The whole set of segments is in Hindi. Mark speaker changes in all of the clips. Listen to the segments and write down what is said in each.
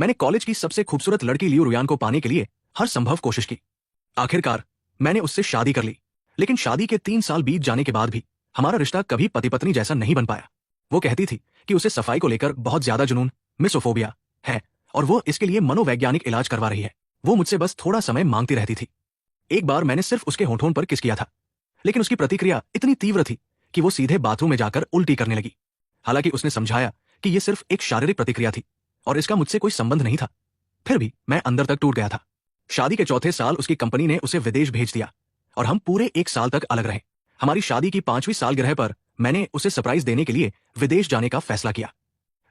Speaker 1: मैंने कॉलेज की सबसे खूबसूरत लड़की लियू रुयान को पाने के लिए हर संभव कोशिश की। आखिरकार मैंने उससे शादी कर ली, लेकिन शादी के 3 साल बीत जाने के बाद भी हमारा रिश्ता कभी पति पत्नी जैसा नहीं बन पाया। वो कहती थी कि उसे सफाई को लेकर बहुत ज्यादा जुनून, मिसोफोबिया है, और वो इसके लिए मनोवैज्ञानिक इलाज करवा रही है। वो मुझसे बस थोड़ा समय मांगती रहती थी। एक बार मैंने सिर्फ उसके होठों पर किस किया था, लेकिन उसकी प्रतिक्रिया इतनी तीव्र थी कि वो सीधे बाथरूम में जाकर उल्टी करने लगी। हालांकि उसने समझाया कि ये सिर्फ एक शारीरिक प्रतिक्रिया थी और इसका मुझसे कोई संबंध नहीं था, फिर भी मैं अंदर तक टूट गया था। शादी के चौथे साल उसकी कंपनी ने उसे विदेश भेज दिया और हम पूरे 1 साल तक अलग रहे। हमारी शादी की 5वीं सालगिरह पर मैंने उसे सरप्राइज देने के लिए विदेश जाने का फैसला किया।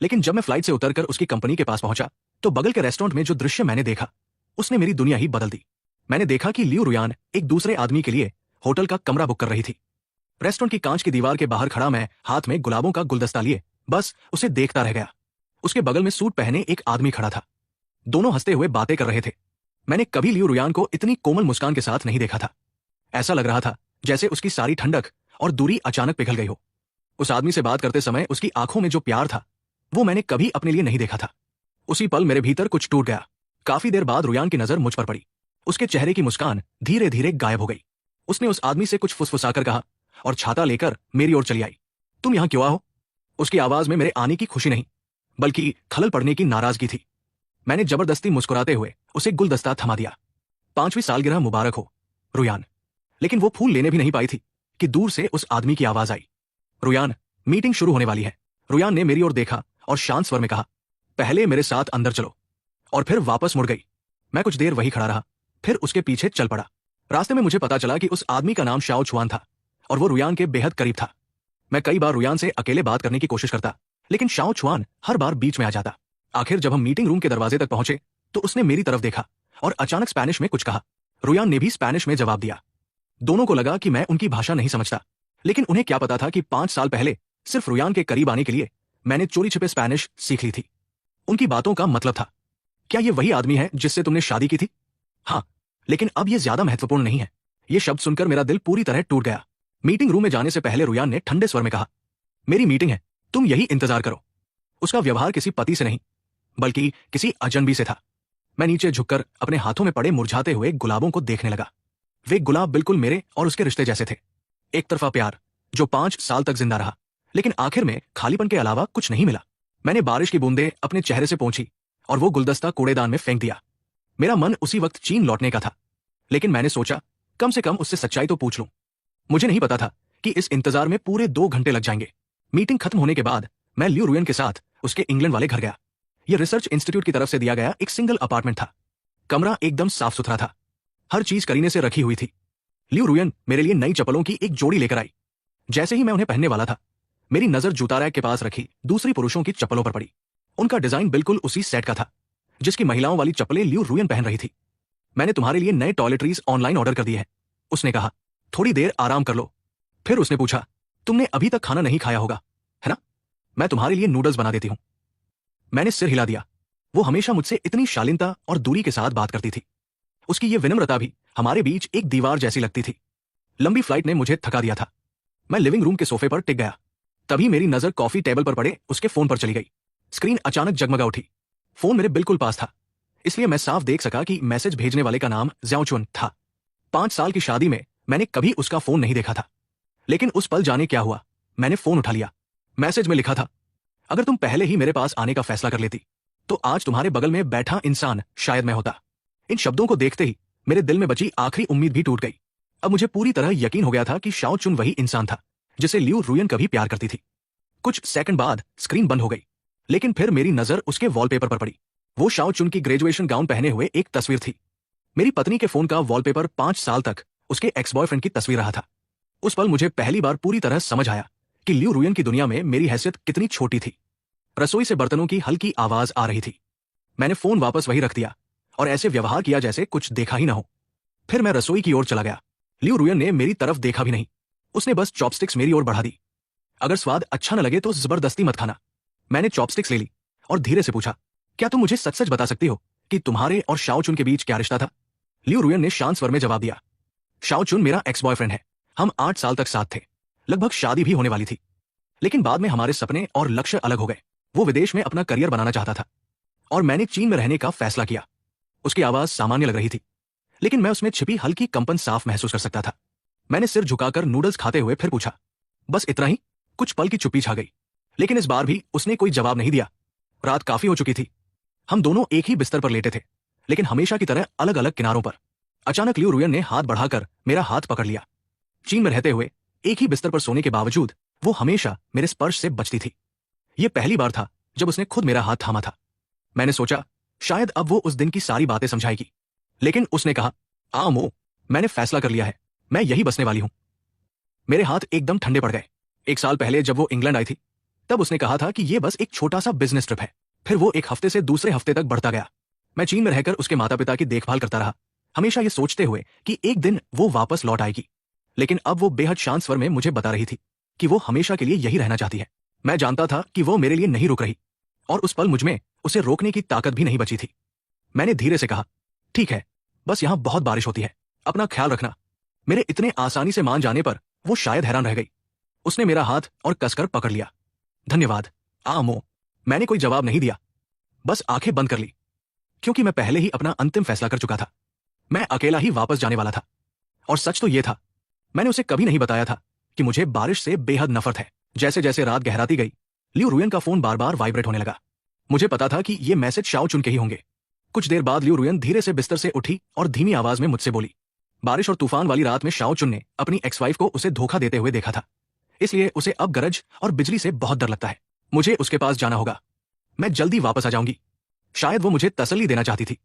Speaker 1: लेकिन जब मैं फ्लाइट से उतरकर उसकी कंपनी के पास पहुंचा तो बगल के रेस्टोरेंट में जो दृश्य मैंने देखा उसने मेरी दुनिया ही बदल दी। मैंने देखा कि लियू रुयान एक दूसरे आदमी के लिए होटल का कमरा बुक कर रही थी। रेस्टोरेंट की कांच की दीवार के बाहर खड़ा मैं हाथ में गुलाबों का गुलदस्ता लिए बस उसे देखता रह गया। उसके बगल में सूट पहने एक आदमी खड़ा था। दोनों हंसते हुए बातें कर रहे थे। मैंने कभी लियू रुयान को इतनी कोमल मुस्कान के साथ नहीं देखा था। ऐसा लग रहा था जैसे उसकी सारी ठंडक और दूरी अचानक पिघल गई हो। उस आदमी से बात करते समय उसकी आंखों में जो प्यार था वो मैंने कभी अपने लिए नहीं देखा था। उसी पल मेरे भीतर कुछ टूट गया। काफी देर बाद रुयान की नजर मुझ पर पड़ी। उसके चेहरे की मुस्कान धीरे धीरे गायब हो गई। उसने उस आदमी से कुछ फुसफुसाकर कहा और छाता लेकर मेरी ओर चली आई। तुम यहां क्यों हो? उसकी आवाज में मेरे आने की खुशी नहीं बल्कि खलल पड़ने की नाराजगी थी। मैंने जबरदस्ती मुस्कुराते हुए उसे गुलदस्ता थमा दिया। 5वीं सालगिरह मुबारक हो रुयान। लेकिन वो फूल लेने भी नहीं पाई थी कि दूर से उस आदमी की आवाज आई, रुयान, मीटिंग शुरू होने वाली है। रुयान ने मेरी ओर देखा और शांत स्वर में कहा, पहले मेरे साथ अंदर चलो, और फिर वापस मुड़ गई। मैं कुछ देर वही खड़ा रहा, फिर उसके पीछे चल पड़ा। रास्ते में मुझे पता चला कि उस आदमी का नाम शाओ छुआन था और वो रुयान के बेहद करीब था। मैं कई बार रुयान से अकेले बात करने की कोशिश करता, लेकिन शाओ छुआन हर बार बीच में आ जाता। आखिर जब हम मीटिंग रूम के दरवाजे तक पहुंचे तो उसने मेरी तरफ देखा और अचानक स्पेनिश में कुछ कहा। रुयान ने भी स्पेनिश में जवाब दिया। दोनों को लगा कि मैं उनकी भाषा नहीं समझता, लेकिन उन्हें क्या पता था कि 5 साल पहले सिर्फ रुयान के करीब आने के लिए मैंने चोरी छिपे स्पेनिश सीख ली थी। उनकी बातों का मतलब था, क्या ये वही आदमी है जिससे तुमने शादी की थी? हाँ, लेकिन अब यह ज्यादा महत्वपूर्ण नहीं है। यह शब्द सुनकर मेरा दिल पूरी तरह टूट गया। मीटिंग रूम में जाने से पहले रुयान ने ठंडे स्वर में कहा, मेरी मीटिंग है, तुम यही इंतजार करो। उसका व्यवहार किसी पति से नहीं बल्कि किसी अजनबी से था। मैं नीचे झुककर अपने हाथों में पड़े मुरझाते हुए गुलाबों को देखने लगा। वे गुलाब बिल्कुल मेरे और उसके रिश्ते जैसे थे। एक तरफा प्यार जो 5 साल तक जिंदा रहा, लेकिन आखिर में खालीपन के अलावा कुछ नहीं मिला। मैंने बारिश की बूंदें अपने चेहरे से पोंछी और वो गुलदस्ता कूड़ेदान में फेंक दिया। मेरा मन उसी वक्त चीन लौटने का था, लेकिन मैंने सोचा कम से कम उससे सच्चाई तो पूछ लूं। मुझे नहीं पता था कि इस इंतजार में पूरे 2 घंटे लग जाएंगे। मीटिंग खत्म होने के बाद मैं लियू रुयन के साथ उसके इंग्लैंड वाले घर गया। यह रिसर्च इंस्टीट्यूट की तरफ से दिया गया एक सिंगल अपार्टमेंट था। कमरा एकदम साफ सुथरा था, हर चीज करीने से रखी हुई थी। लियू रुयन मेरे लिए नई चप्पलों की एक जोड़ी लेकर आई। जैसे ही मैं उन्हें पहनने वाला था, मेरी नजर जूता रैक के पास रखी दूसरी पुरुषों की चप्पलों पर पड़ी। उनका डिजाइन बिल्कुल उसी सेट का था जिसकी महिलाओं वाली चप्पलें लियू रुयन पहन रही थी। मैंने तुम्हारे लिए नए टॉयलेटरीज ऑनलाइन ऑर्डर कर दिए हैं, उसने कहा। थोड़ी देर आराम कर लो। फिर उसने पूछा, तुमने अभी तक खाना नहीं खाया होगा, है ना? मैं तुम्हारे लिए नूडल्स बना देती हूं। मैंने सिर हिला दिया। वो हमेशा मुझसे इतनी शालीनता और दूरी के साथ बात करती थी। उसकी ये विनम्रता भी हमारे बीच एक दीवार जैसी लगती थी। लंबी फ्लाइट ने मुझे थका दिया था। मैं लिविंग रूम के सोफे पर टिक गया। तभी मेरी नजर कॉफी टेबल पर पड़े उसके फोन पर चली गई। स्क्रीन अचानक जगमगा उठी। फोन मेरे बिल्कुल पास था, इसलिए मैं साफ देख सका कि मैसेज भेजने वाले का नाम ज़्याओ चुन था। 5 साल की शादी में मैंने कभी उसका फोन नहीं देखा था, लेकिन उस पल जाने क्या हुआ, मैंने फोन उठा लिया। मैसेज में लिखा था, अगर तुम पहले ही मेरे पास आने का फैसला कर लेती तो आज तुम्हारे बगल में बैठा इंसान शायद मैं होता। इन शब्दों को देखते ही मेरे दिल में बची आखिरी उम्मीद भी टूट गई। अब मुझे पूरी तरह यकीन हो गया था कि शाओ चुन वही इंसान था जिसे लियू रुयन कभी प्यार करती थी। कुछ सेकंड बाद स्क्रीन बंद हो गई, लेकिन फिर मेरी नजर उसके वॉलपेपर पर पड़ी। वो शाओ चुन की ग्रेजुएशन गाउन पहने हुए एक तस्वीर थी। मेरी पत्नी के फोन का वॉलपेपर 5 साल तक उसके एक्स बॉयफ्रेंड की तस्वीर रहा था। उस पल मुझे पहली बार पूरी तरह समझ आया कि लियू रुयन की दुनिया में मेरी हैसियत कितनी छोटी थी। रसोई से बर्तनों की हल्की आवाज आ रही थी। मैंने फोन वापस वही रख दिया और ऐसे व्यवहार किया जैसे कुछ देखा ही ना हो। फिर मैं रसोई की ओर चला गया। लियू रुयन ने मेरी तरफ देखा भी नहीं, उसने बस चॉपस्टिक्स मेरी ओर बढ़ा दी। अगर स्वाद अच्छा न लगे तो जबरदस्ती मत खाना। मैंने चॉपस्टिक्स ले ली और धीरे से पूछा, क्या तुम मुझे सच सच बता सकती हो कि तुम्हारे और शाओ चुन के बीच क्या रिश्ता था? लियू रुयन ने शांत स्वर में जवाब दिया, शाओ चुन मेरा एक्स बॉयफ्रेंड है। हम 8 साल तक साथ थे, लगभग शादी भी होने वाली थी, लेकिन बाद में हमारे सपने और लक्ष्य अलग हो गए। वो विदेश में अपना करियर बनाना चाहता था और मैंने चीन में रहने का फैसला किया। उसकी आवाज सामान्य लग रही थी, लेकिन मैं उसमें छिपी हल्की कंपन साफ महसूस कर सकता था। मैंने सिर झुकाकर नूडल्स खाते हुए फिर पूछा, बस इतना ही? कुछ पल की चुप्पी छा गई, लेकिन इस बार भी उसने कोई जवाब नहीं दिया। रात काफी हो चुकी थी। हम दोनों एक ही बिस्तर पर लेटे थे, लेकिन हमेशा की तरह अलग अलग किनारों पर। अचानक लियू रुयन ने हाथ बढ़ाकर मेरा हाथ पकड़ लिया। चीन में रहते हुए एक ही बिस्तर पर सोने के बावजूद वो हमेशा मेरे स्पर्श से बचती थी। ये पहली बार था जब उसने खुद मेरा हाथ थामा था। मैंने सोचा शायद अब वो उस दिन की सारी बातें समझाएगी, लेकिन उसने कहा, मो, मैंने फैसला कर लिया है, मैं यही बसने वाली हूं। मेरे हाथ एकदम ठंडे पड़ गए। 1 साल पहले जब वो इंग्लैंड आई थी, तब उसने कहा था कि ये बस एक छोटा सा बिजनेस ट्रिप है। फिर वो एक हफ्ते से दूसरे हफ्ते तक बढ़ता गया। मैं चीन में रहकर उसके माता पिता की देखभाल करता रहा, हमेशा ये सोचते हुए कि एक दिन वो वापस लौट आएगी। लेकिन अब वो बेहद शांत स्वर में मुझे बता रही थी कि वो हमेशा के लिए यही रहना चाहती है। मैं जानता था कि वो मेरे लिए नहीं रुक रही, और उस पल मुझमें उसे रोकने की ताकत भी नहीं बची थी। मैंने धीरे से कहा, ठीक है, बस यहां बहुत बारिश होती है, अपना ख्याल रखना। मेरे इतने आसानी से मान जाने पर वो शायद हैरान रह गई। उसने मेरा हाथ और कसकर पकड़ लिया। धन्यवाद, मो। मैंने कोई जवाब नहीं दिया, बस आंखें बंद कर ली, क्योंकि मैं पहले ही अपना अंतिम फैसला कर चुका था। मैं अकेला ही वापस जाने वाला था। और सच तो यह था, मैंने उसे कभी नहीं बताया था कि मुझे बारिश से बेहद नफरत है। जैसे जैसे रात गहराती गई, लियू रुयन का फोन बार बार वाइब्रेट होने लगा। मुझे पता था कि ये मैसेज शाओ चुन के ही होंगे। कुछ देर बाद लियू रुयन धीरे से बिस्तर से उठी और धीमी आवाज में मुझसे बोली। बारिश और तूफान वाली रात में शाओ चुन ने अपनी एक्स वाइफ को उसे धोखा देते हुए देखा था, इसलिए उसे अब गरज और बिजली से बहुत डर लगता है। मुझे उसके पास जाना होगा, मैं जल्दी वापस आ जाऊंगी। शायद वो मुझे तसल्ली देना चाहती थी,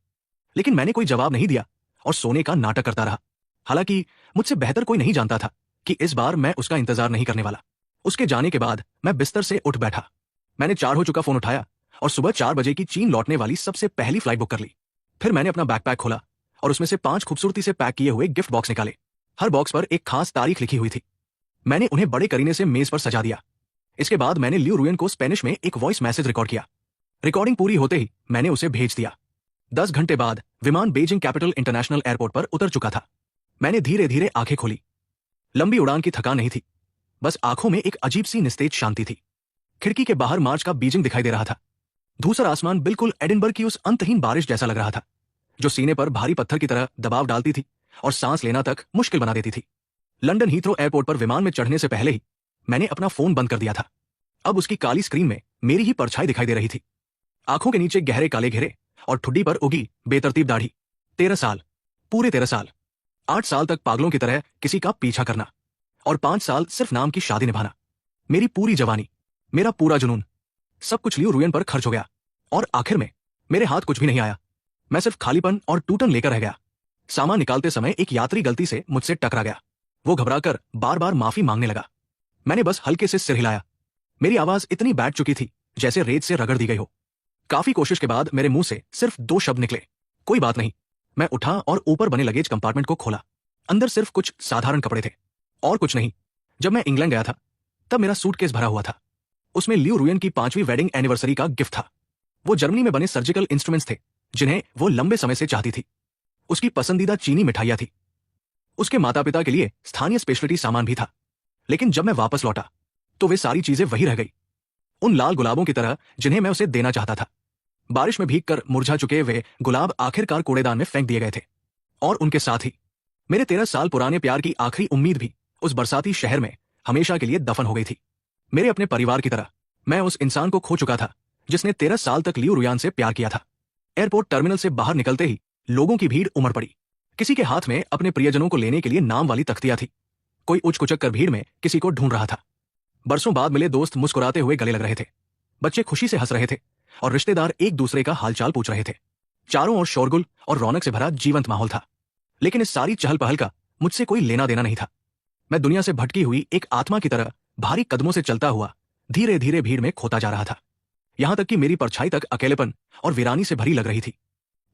Speaker 1: लेकिन मैंने कोई जवाब नहीं दिया और सोने का नाटक करता रहा। हालांकि मुझसे बेहतर कोई नहीं जानता था कि इस बार मैं उसका इंतजार नहीं करने वाला। उसके जाने के बाद मैं बिस्तर से उठ बैठा। मैंने 4 हो चुका फोन उठाया और सुबह 4 बजे की चीन लौटने वाली सबसे पहली फ्लाइट बुक कर ली। फिर मैंने अपना बैकपैक खोला और उसमें से 5 खूबसूरती से पैक किए हुए गिफ्ट बॉक्स निकाले। हर बॉक्स पर एक खास तारीख लिखी हुई थी। मैंने उन्हें बड़े करीने से मेज पर सजा दिया। इसके बाद मैंने लियू रुयन को स्पेनिश में एक वॉइस मैसेज रिकॉर्ड किया। रिकॉर्डिंग पूरी होते ही मैंने उसे भेज दिया। 10 घंटे बाद विमान बीजिंग कैपिटल इंटरनेशनल एयरपोर्ट पर उतर चुका था। मैंने धीरे धीरे आंखें खोली। लंबी उड़ान की थकान नहीं थी, बस आंखों में एक अजीब सी निस्तेज शांति थी। खिड़की के बाहर मार्च का बीजिंग दिखाई दे रहा था। धूसर आसमान बिल्कुल एडिनबर्ग की उस अंतहीन बारिश जैसा लग रहा था, जो सीने पर भारी पत्थर की तरह दबाव डालती थी और सांस लेना तक मुश्किल बना देती थी। लंदन हीथ्रो एयरपोर्ट पर विमान में चढ़ने से पहले ही मैंने अपना फोन बंद कर दिया था। अब उसकी काली स्क्रीन में मेरी ही परछाई दिखाई दे रही थी। आंखों के नीचे गहरे काले घेरे और ठुड्डी पर उगी बेतरतीब दाढ़ी। 13 साल, पूरे 13 साल। 8 साल तक पागलों की तरह किसी का पीछा करना, और 5 साल सिर्फ नाम की शादी निभाना। मेरी पूरी जवानी, मेरा पूरा जुनून, सब कुछ लियू रुयन पर खर्च हो गया। और आखिर में मेरे हाथ कुछ भी नहीं आया। मैं सिर्फ खालीपन और टूटन लेकर रह गया। सामान निकालते समय एक यात्री गलती से मुझसे टकरा गया। वो घबराकर बार बार माफी मांगने लगा। मैंने बस हल्के से सिर हिलाया। मेरी आवाज इतनी बैठ चुकी थी जैसे रेत से रगड़ दी गई हो। काफी कोशिश के बाद मेरे मुंह से सिर्फ 2 शब्द निकले, कोई बात नहीं। मैं उठा और ऊपर बने लगेज कंपार्टमेंट को खोला। अंदर सिर्फ कुछ साधारण कपड़े थे और कुछ नहीं। जब मैं इंग्लैंड गया था तब मेरा सूटकेस भरा हुआ था। उसमें लियू रुयन की 5वीं वेडिंग एनिवर्सरी का गिफ्ट था। वो जर्मनी में बने सर्जिकल इंस्ट्रूमेंट्स थे जिन्हें वो लंबे समय से चाहती थी। उसकी पसंदीदा चीनी मिठाइयां थी। उसके माता पिता के लिए स्थानीय स्पेशलिटी सामान भी था। लेकिन जब मैं वापस लौटा तो वे सारी चीजें वही रह गई, उन लाल गुलाबों की तरह जिन्हें मैं उसे देना चाहता था। बारिश में भीगकर मुरझा चुके वे गुलाब आखिरकार कूड़ेदान में फेंक दिए गए थे। और उनके साथ ही मेरे 13 साल पुराने प्यार की आखिरी उम्मीद भी उस बरसाती शहर में हमेशा के लिए दफन हो गई थी। मेरे अपने परिवार की तरह मैं उस इंसान को खो चुका था जिसने 13 साल तक लियू रुयान से प्यार किया था। एयरपोर्ट टर्मिनल से बाहर निकलते ही लोगों की भीड़ उमड़ पड़ी। किसी के हाथ में अपने प्रियजनों को लेने के लिए नाम वाली तख्तियां थी। कोई उच्च कुचक कर भीड़ में किसी को ढूंढ रहा था। बरसों बाद मिले दोस्त मुस्कुराते हुए गले लग रहे थे। बच्चे खुशी से हंस रहे थे और रिश्तेदार एक दूसरे का हालचाल पूछ रहे थे। चारों ओर शोरगुल और रौनक से भरा जीवंत माहौल था। लेकिन इस सारी चहल पहल का मुझसे कोई लेना देना नहीं था। मैं दुनिया से भटकी हुई एक आत्मा की तरह भारी कदमों से चलता हुआ धीरे धीरे भीड़ में खोता जा रहा था। यहां तक कि मेरी परछाई तक अकेलेपन और वीरानी से भरी लग रही थी।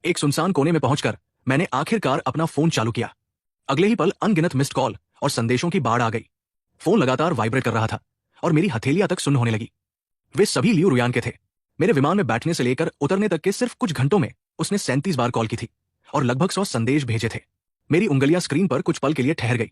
Speaker 1: एक सुनसान कोने में पहुंचकर मैंने आखिरकार अपना फोन चालू किया। अगले ही पल अनगिनत मिस्ड कॉल और संदेशों की बाढ़ आ गई। फोन लगातार वाइब्रेट कर रहा था और मेरी हथेलियां तक सुन्न होने लगी। वे सभी लियू रुयान के थे। मेरे विमान में बैठने से लेकर उतरने तक के सिर्फ कुछ घंटों में उसने 37 बार कॉल की थी और लगभग 100 संदेश भेजे थे। मेरी उंगलियां स्क्रीन पर कुछ पल के लिए ठहर गई,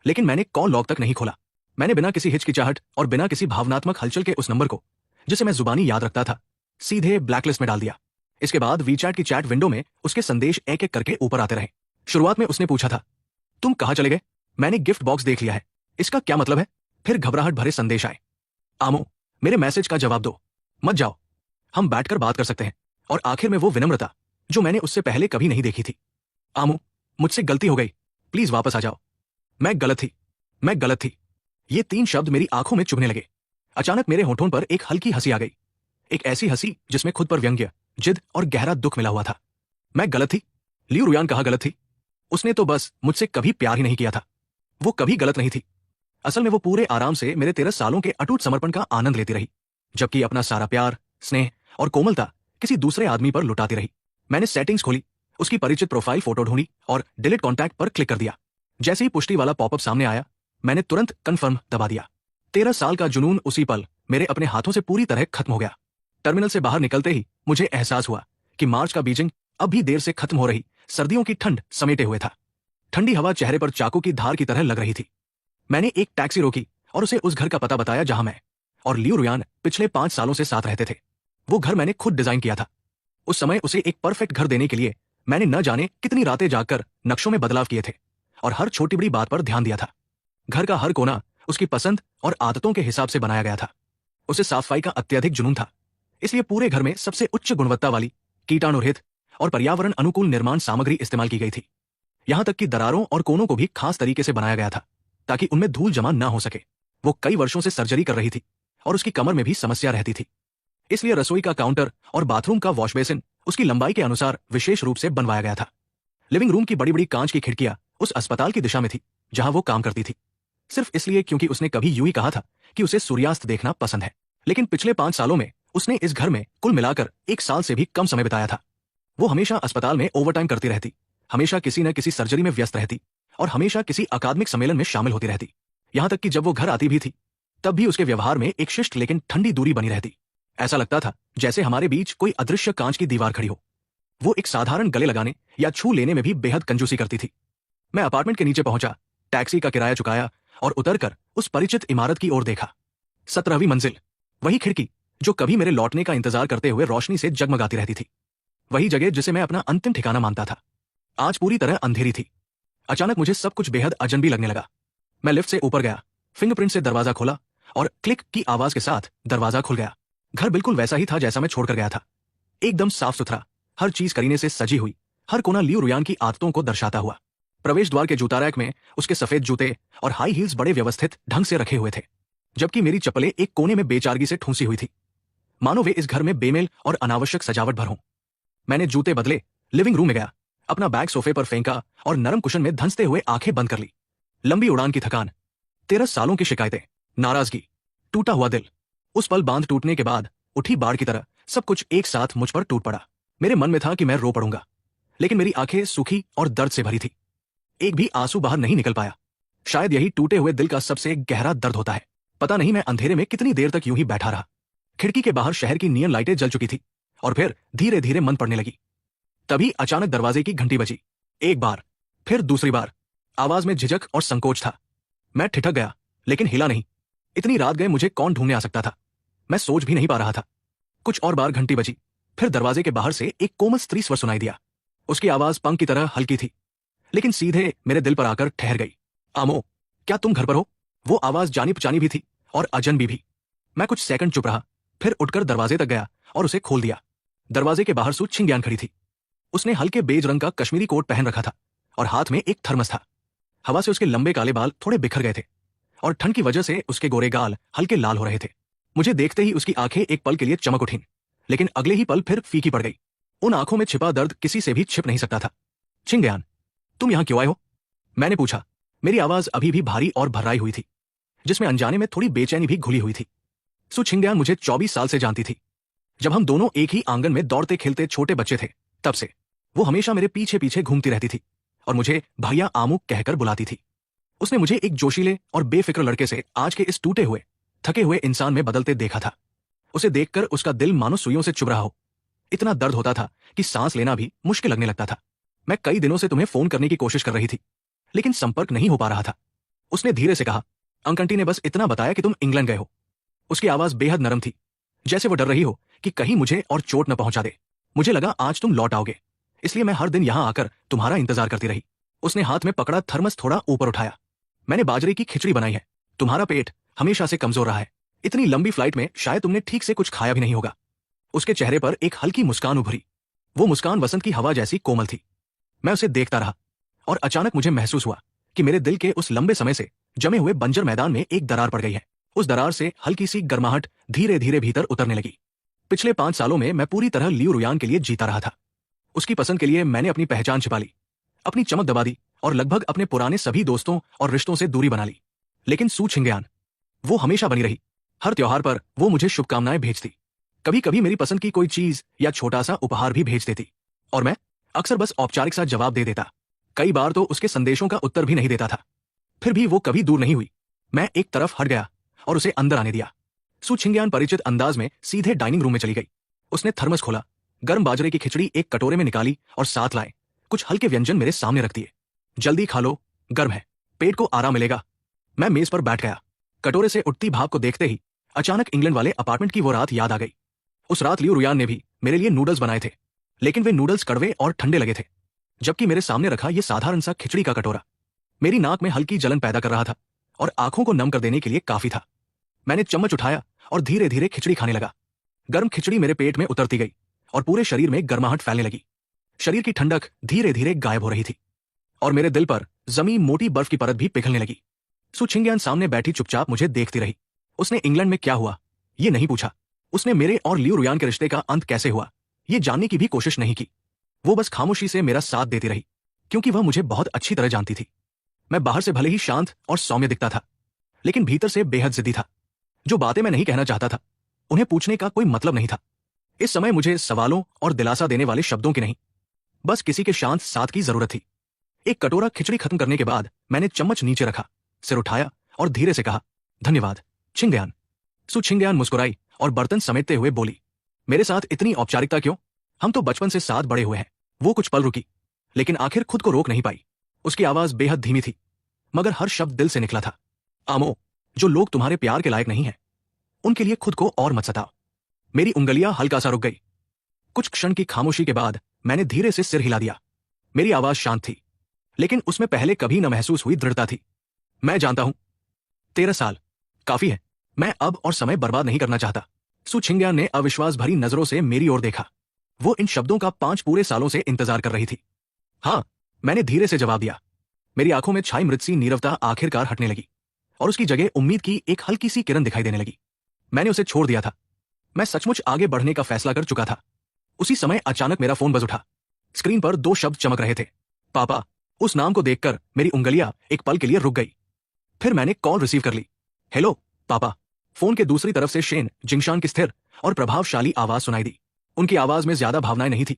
Speaker 1: लेकिन मैंने कॉल लॉग तक नहीं खोला। मैंने बिना किसी हिचकिचाहट और बिना किसी भावनात्मक हलचल के उस नंबर को, जिसे मैं जुबानी याद रखता था, सीधे ब्लैकलिस्ट में डाल दिया। इसके बाद वीचैट की चैट विंडो में उसके संदेश एक एक करके ऊपर आते रहे। शुरुआत में उसने पूछा था, तुम कहाँ चले गए? मैंने गिफ्ट बॉक्स देख लिया है, इसका क्या मतलब है? फिर घबराहट भरे संदेश आए, आमो, मेरे मैसेज का जवाब दो, मत जाओ, हम बैठकर बात कर सकते हैं। और आखिर में वो विनम्रता जो मैंने उससे पहले कभी नहीं देखी थी। आमो, मुझसे गलती हो गई, प्लीज वापस आ जाओ। मैं गलत थी, मैं गलत थी। ये 3 शब्द मेरी आंखों में चुभने लगे। अचानक मेरे होठों पर एक हल्की हंसी आ गई, एक ऐसी हंसी जिसमें खुद पर व्यंग्य, जिद और गहरा दुख मिला हुआ था। मैं गलत थी? लियू रुयान कहाँ गलत थी? उसने तो बस मुझसे कभी प्यार ही नहीं किया था। वो कभी गलत नहीं थी। असल में वो पूरे आराम से मेरे 13 सालों के अटूट समर्पण का आनंद लेती रही, जबकि अपना सारा प्यार, स्नेह और कोमलता किसी दूसरे आदमी पर लुटाती रही। मैंने सेटिंग्स खोली, उसकी परिचित प्रोफाइल फोटो ढूंढी और डिलीट कॉन्टैक्ट पर क्लिक कर दिया। जैसे ही पुष्टि वाला पॉपअप सामने आया, मैंने तुरंत कन्फर्म दबा दिया। 13 साल का जुनून उसी पल मेरे अपने हाथों से पूरी तरह खत्म हो गया। टर्मिनल से बाहर निकलते ही मुझे एहसास हुआ कि मार्च का बीजिंग अब भी देर से खत्म हो रही सर्दियों की ठंड समेटे हुए था। ठंडी हवा चेहरे पर चाकू की धार की तरह लग रही थी। मैंने एक टैक्सी रोकी और उसे उस घर का पता बताया जहां मैं और लियू रुयान पिछले 5 सालों से साथ रहते थे। वो घर मैंने खुद डिजाइन किया था। उस समय उसे एक परफेक्ट घर देने के लिए मैंने न जाने कितनी रातें जागकर नक्शों में बदलाव किए थे और हर छोटी बड़ी बात पर ध्यान दिया था। घर का हर कोना उसकी पसंद और आदतों के हिसाब से बनाया गया था। उसे साफ सफाई का अत्यधिक जुनून था, इसलिए पूरे घर में सबसे उच्च गुणवत्ता वाली, कीटाणुरहित और पर्यावरण अनुकूल निर्माण सामग्री इस्तेमाल की गई थी। यहां तक कि दरारों और कोनों को भी खास तरीके से बनाया गया था ताकि उनमें धूल जमा ना हो सके। वो कई वर्षों से सर्जरी कर रही थी और उसकी कमर में भी समस्या रहती थी, इसलिए रसोई का काउंटर और बाथरूम का वॉश बेसिन उसकी लंबाई के अनुसार विशेष रूप से बनवाया गया था। लिविंग रूम की बड़ी बड़ी कांच की खिड़कियां उस अस्पताल की दिशा में थी जहां वो काम करती थी, सिर्फ इसलिए क्योंकि उसने कभी यूं ही कहा था कि उसे सूर्यास्त देखना पसंद है। लेकिन पिछले 5 सालों में उसने इस घर में कुल मिलाकर 1 साल से भी कम समय बिताया था। वो हमेशा अस्पताल में ओवरटाइम करती रहती, हमेशा किसी न किसी सर्जरी में व्यस्त रहती और हमेशा किसी अकादमिक सम्मेलन में शामिल होती रहती। यहां तक कि जब वो घर आती भी थी तब भी उसके व्यवहार में एक शिष्ट लेकिन ठंडी दूरी बनी रहती। ऐसा लगता था जैसे हमारे बीच कोई अदृश्य कांच की दीवार खड़ी हो। वो एक साधारण गले लगाने या छू लेने में भी बेहद कंजूसी करती थी। मैं अपार्टमेंट के नीचे पहुंचा, टैक्सी का किराया चुकाया और उतरकर उस परिचित इमारत की ओर देखा। 17वीं मंजिल, वही खिड़की जो कभी मेरे लौटने का इंतजार करते हुए रोशनी से जगमगाती रहती थी, वही जगह जिसे मैं अपना अंतिम ठिकाना मानता था, आज पूरी तरह अंधेरी थी। अचानक मुझे सब कुछ बेहद अजनबी लगने लगा। मैं लिफ्ट से ऊपर गया, फिंगरप्रिंट से दरवाजा खोला और क्लिक की आवाज के साथ दरवाजा खुल गया। घर बिल्कुल वैसा ही था जैसा मैं छोड़कर गया था, एकदम साफ सुथरा, हर चीज करीने से सजी हुई, हर कोना लियू रुयान की आदतों को दर्शाता हुआ। प्रवेश द्वार के जूता रैक में उसके सफेद जूते और हाई हील्स बड़े व्यवस्थित ढंग से रखे हुए थे, जबकि मेरी चप्पलें एक कोने में बेचारगी से ठूंसी हुई थी, मानो वे इस घर में बेमेल और अनावश्यक सजावट भर हों। मैंने जूते बदले, लिविंग रूम में गया, अपना बैग सोफे पर फेंका और नरम कुशन में धंसते हुए आंखें बंद कर ली। लंबी उड़ान की थकान, 13 सालों की शिकायतें, नाराजगी, टूटा हुआ दिल, उस पल बांध टूटने के बाद उठी बाढ़ की तरह सब कुछ एक साथ मुझ पर टूट पड़ा। मेरे मन में था कि मैं रो पड़ूंगा, लेकिन मेरी आंखें सूखी और दर्द से भरी थी। एक भी आंसू बाहर नहीं निकल पाया। शायद यही टूटे हुए दिल का सबसे गहरा दर्द होता है। पता नहीं मैं अंधेरे में कितनी देर तक यूं ही बैठा रहा। खिड़की के बाहर शहर की नियन लाइटें जल चुकी थी और फिर धीरे धीरे मन पड़ने लगी। तभी अचानक दरवाजे की घंटी बजी, एक बार, फिर दूसरी बार। आवाज में झिझक और संकोच था। मैं ठिठक गया, लेकिन हिला नहीं। इतनी रात गए मुझे कौन ढूंढने आ सकता था, मैं सोच भी नहीं पा रहा था। कुछ और बार घंटी बजी, फिर दरवाजे के बाहर से एक कोमल स्त्री स्वर सुनाई दिया। उसकी आवाज पंख की तरह हल्की थी, लेकिन सीधे मेरे दिल पर आकर ठहर गई। आमो, क्या तुम घर पर हो? वो आवाज जानी पहचानी भी थी और अजनबी भी। मैं कुछ सेकंड चुप रहा, फिर उठकर दरवाजे तक गया और उसे खोल दिया। दरवाजे के बाहर सू छिंग्यान खड़ी थी। उसने हल्के बेज रंग का कश्मीरी कोट पहन रखा था और हाथ में एक थर्मस था। हवा से उसके लंबे काले बाल थोड़े बिखर गए थे और ठंड की वजह से उसके गोरे गाल हल्के लाल हो रहे थे। मुझे देखते ही उसकी आंखें एक पल के लिए चमक उठीं, लेकिन अगले ही पल फिर फीकी पड़ गई। उन आंखों में छिपा दर्द किसी से भी छिप नहीं सकता था। छिंग्यान, तुम यहां क्यों आए हो? मैंने पूछा। मेरी आवाज अभी भी भारी और भर्राई हुई थी, जिसमें अनजाने में थोड़ी बेचैनी भी घुली हुई थी। सु छिंग्यान मुझे 24 साल से जानती थी। जब हम दोनों एक ही आंगन में दौड़ते खेलते छोटे बच्चे थे, तब से वो हमेशा मेरे पीछे पीछे घूमती रहती थी और मुझे भैया आमू कहकर बुलाती थी। उसने मुझे एक जोशीले और बेफिक्र लड़के से आज के इस टूटे हुए, थके हुए इंसान में बदलते देखा था। उसे देखकर उसका दिल मानो सुइयों से चुभ रहा हो। इतना दर्द होता था कि सांस लेना भी मुश्किल लगने लगता था। मैं कई दिनों से तुम्हें फोन करने की कोशिश कर रही थी, लेकिन संपर्क नहीं हो पा रहा था। उसने धीरे से कहा, अंकंटी ने बस इतना बताया कि तुम इंग्लैंड गए हो। उसकी आवाज बेहद नरम थी, जैसे वो डर रही हो कि कहीं मुझे और चोट न पहुंचा दे। मुझे लगा आज तुम लौट आओगे, इसलिए मैं हर दिन यहां आकर तुम्हारा इंतजार करती रही। उसने हाथ में पकड़ा थर्मस थोड़ा ऊपर उठाया। मैंने बाजरे की खिचड़ी बनाई है, तुम्हारा पेट हमेशा से कमजोर रहा है, इतनी लंबी फ्लाइट में शायद तुमने ठीक से कुछ खाया भी नहीं होगा। उसके चेहरे पर एक हल्की मुस्कान उभरी। वो मुस्कान वसंत की हवा जैसी कोमल थी। मैं उसे देखता रहा और अचानक मुझे महसूस हुआ कि मेरे दिल के उस लंबे समय से जमे हुए बंजर मैदान में एक दरार पड़ गई है। उस दरार से हल्की सी गर्माहट धीरे धीरे भीतर उतरने लगी। पिछले 5 सालों में मैं पूरी तरह लियू रुयान के लिए जीता रहा था। उसकी पसंद के लिए मैंने अपनी पहचान छिपा ली, अपनी चमक दबा दी और लगभग अपने पुराने सभी दोस्तों और रिश्तों से दूरी बना ली। लेकिन सू छिंगयान, वो हमेशा बनी रही। हर त्योहार पर वो मुझे शुभकामनाएं भेजती, कभी कभी मेरी पसंद की कोई चीज या छोटा सा उपहार भी भेज देती, और मैं अक्सर बस औपचारिक सा जवाब दे देता। कई बार तो उसके संदेशों का उत्तर भी नहीं देता था। फिर भी वो कभी दूर नहीं हुई। मैं एक तरफ हट गया और उसे अंदर आने दिया। सू छिंगयान परिचित अंदाज में सीधे डाइनिंग रूम में चली गई। उसने थर्मस खोला, गर्म बाजरे की खिचड़ी एक कटोरे में निकाली और साथ लाए कुछ हल्के व्यंजन मेरे सामने रख दिए। जल्दी खा लो, गर्म है, पेट को आराम मिलेगा। मैं मेज पर बैठ गया। कटोरे से उठती भाप को देखते ही अचानक इंग्लैंड वाले अपार्टमेंट की वो रात याद आ गई। उस रात लियू रुयान ने भी मेरे लिए नूडल्स बनाए थे, लेकिन वे नूडल्स कड़वे और ठंडे लगे थे, जबकि मेरे सामने रखा ये साधारण सा खिचड़ी का कटोरा मेरी नाक में हल्की जलन पैदा कर रहा था और आंखों को नम कर देने के लिए काफी था। मैंने चम्मच उठाया और धीरे धीरे खिचड़ी खाने लगा। गर्म खिचड़ी मेरे पेट में उतरती गई और पूरे शरीर में गर्माहट फैलने लगी। शरीर की ठंडक धीरे धीरे गायब हो रही थी और मेरे दिल पर जमी मोटी बर्फ की परत भी पिघलने लगी। सू छिंगयान सामने बैठी चुपचाप मुझे देखती रही। उसने इंग्लैंड में क्या हुआ ये नहीं पूछा। उसने मेरे और लियू रुयान के रिश्ते का अंत कैसे हुआ ये जानने की भी कोशिश नहीं की। वो बस खामोशी से मेरा साथ देती रही, क्योंकि वह मुझे बहुत अच्छी तरह जानती थी। मैं बाहर से भले ही शांत और सौम्य दिखता था, लेकिन भीतर से बेहद जिद्दी था। जो बातें मैं नहीं कहना चाहता था उन्हें पूछने का कोई मतलब नहीं था। इस समय मुझे सवालों और दिलासा देने वाले शब्दों की नहीं, बस किसी के शांत साथ की जरूरत थी। एक कटोरा खिचड़ी खत्म करने के बाद मैंने चम्मच नीचे रखा, सिर उठाया और धीरे से कहा, धन्यवाद छिंगयान। सू छिंगयान मुस्कुराई और बर्तन समेटते हुए बोली, मेरे साथ इतनी औपचारिकता क्यों? हम तो बचपन से साथ बड़े हुए हैं। वो कुछ पल रुकी, लेकिन आखिर खुद को रोक नहीं पाई। उसकी आवाज बेहद धीमी थी, मगर हर शब्द दिल से निकला था। आमो, जो लोग तुम्हारे प्यार के लायक नहीं हैं, उनके लिए खुद को और मत सताओ। मेरी उंगलियां हल्का सा रुक गई। कुछ क्षण की खामोशी के बाद मैंने धीरे से सिर हिला दिया। मेरी आवाज शांत थी, लेकिन उसमें पहले कभी न महसूस हुई दृढ़ता थी। मैं जानता हूं, 13 साल काफी है। मैं अब और समय बर्बाद नहीं करना चाहता। सू छिंगयान ने अविश्वास भरी नजरों से मेरी ओर देखा। वो इन शब्दों का 5 पूरे सालों से इंतजार कर रही थी। हाँ, मैंने धीरे से जवाब दिया। मेरी आंखों में छाई मृतसी नीरवता आखिरकार हटने लगी और उसकी जगह उम्मीद की एक हल्की सी किरण दिखाई देने लगी। मैंने उसे छोड़ दिया था। मैं सचमुच आगे बढ़ने का फैसला कर चुका था। उसी समय अचानक मेरा फोन बज उठा। स्क्रीन पर 2 शब्द चमक रहे थे, पापा। उस नाम को देखकर मेरी उंगलियां एक पल के लिए रुक गई। फिर मैंने कॉल रिसीव कर ली। हेलो पापा। फोन के दूसरी तरफ से शेन जिंगशान की स्थिर और प्रभावशाली आवाज सुनाई दी। उनकी आवाज में ज्यादा भावनाएं नहीं थी,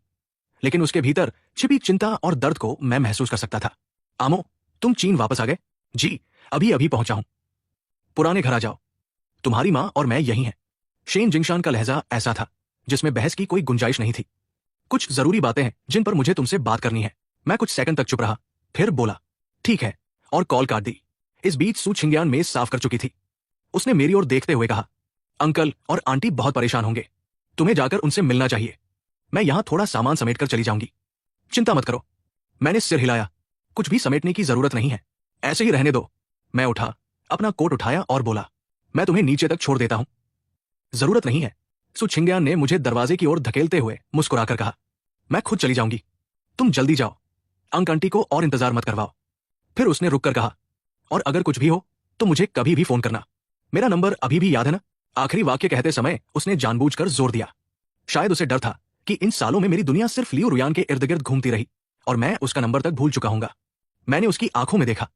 Speaker 1: लेकिन उसके भीतर छिपी चिंता और दर्द को मैं महसूस कर सकता था। आमो, तुम चीन वापस आ गए? जी, अभी अभी पहुंचा हूं। पुराने घर आ जाओ, तुम्हारी मां और मैं यही हैं। शेन जिंगशान का लहजा ऐसा था जिसमें बहस की कोई गुंजाइश नहीं थी। कुछ जरूरी बातें हैं जिन पर मुझे तुमसे बात करनी है। मैं कुछ सेकंड तक चुप रहा, फिर बोला, ठीक है, और कॉल काट दी। इस बीच सू छिंगयान मेज साफ कर चुकी थी। उसने मेरी ओर देखते हुए कहा, अंकल और आंटी बहुत परेशान होंगे, तुम्हें जाकर उनसे मिलना चाहिए। मैं यहां थोड़ा सामान समेट कर चली जाऊंगी, चिंता मत करो। मैंने सिर हिलाया। कुछ भी समेटने की जरूरत नहीं है, ऐसे ही रहने दो। मैं उठा, अपना कोट उठाया और बोला, मैं तुम्हें नीचे तक छोड़ देता हूं। जरूरत नहीं है, सू छिंगयान ने मुझे दरवाजे की ओर धकेलते हुए मुस्कुराकर कहा, मैं खुद चली जाऊंगी, तुम जल्दी जाओ। अंक आंटी को और इंतजार मत करवाओ। फिर उसने रुककर कहा, और अगर कुछ भी हो तो मुझे कभी भी फोन करना, मेरा नंबर अभी भी याद है ना? आखिरी वाक्य कहते समय उसने जानबूझकर जोर दिया। शायद उसे डर था कि इन सालों में मेरी दुनिया सिर्फ लियू रुयान के इर्द गिर्द घूमती रही और मैं उसका नंबर तक भूल चुका हूंगा। मैंने उसकी आंखों में देखा।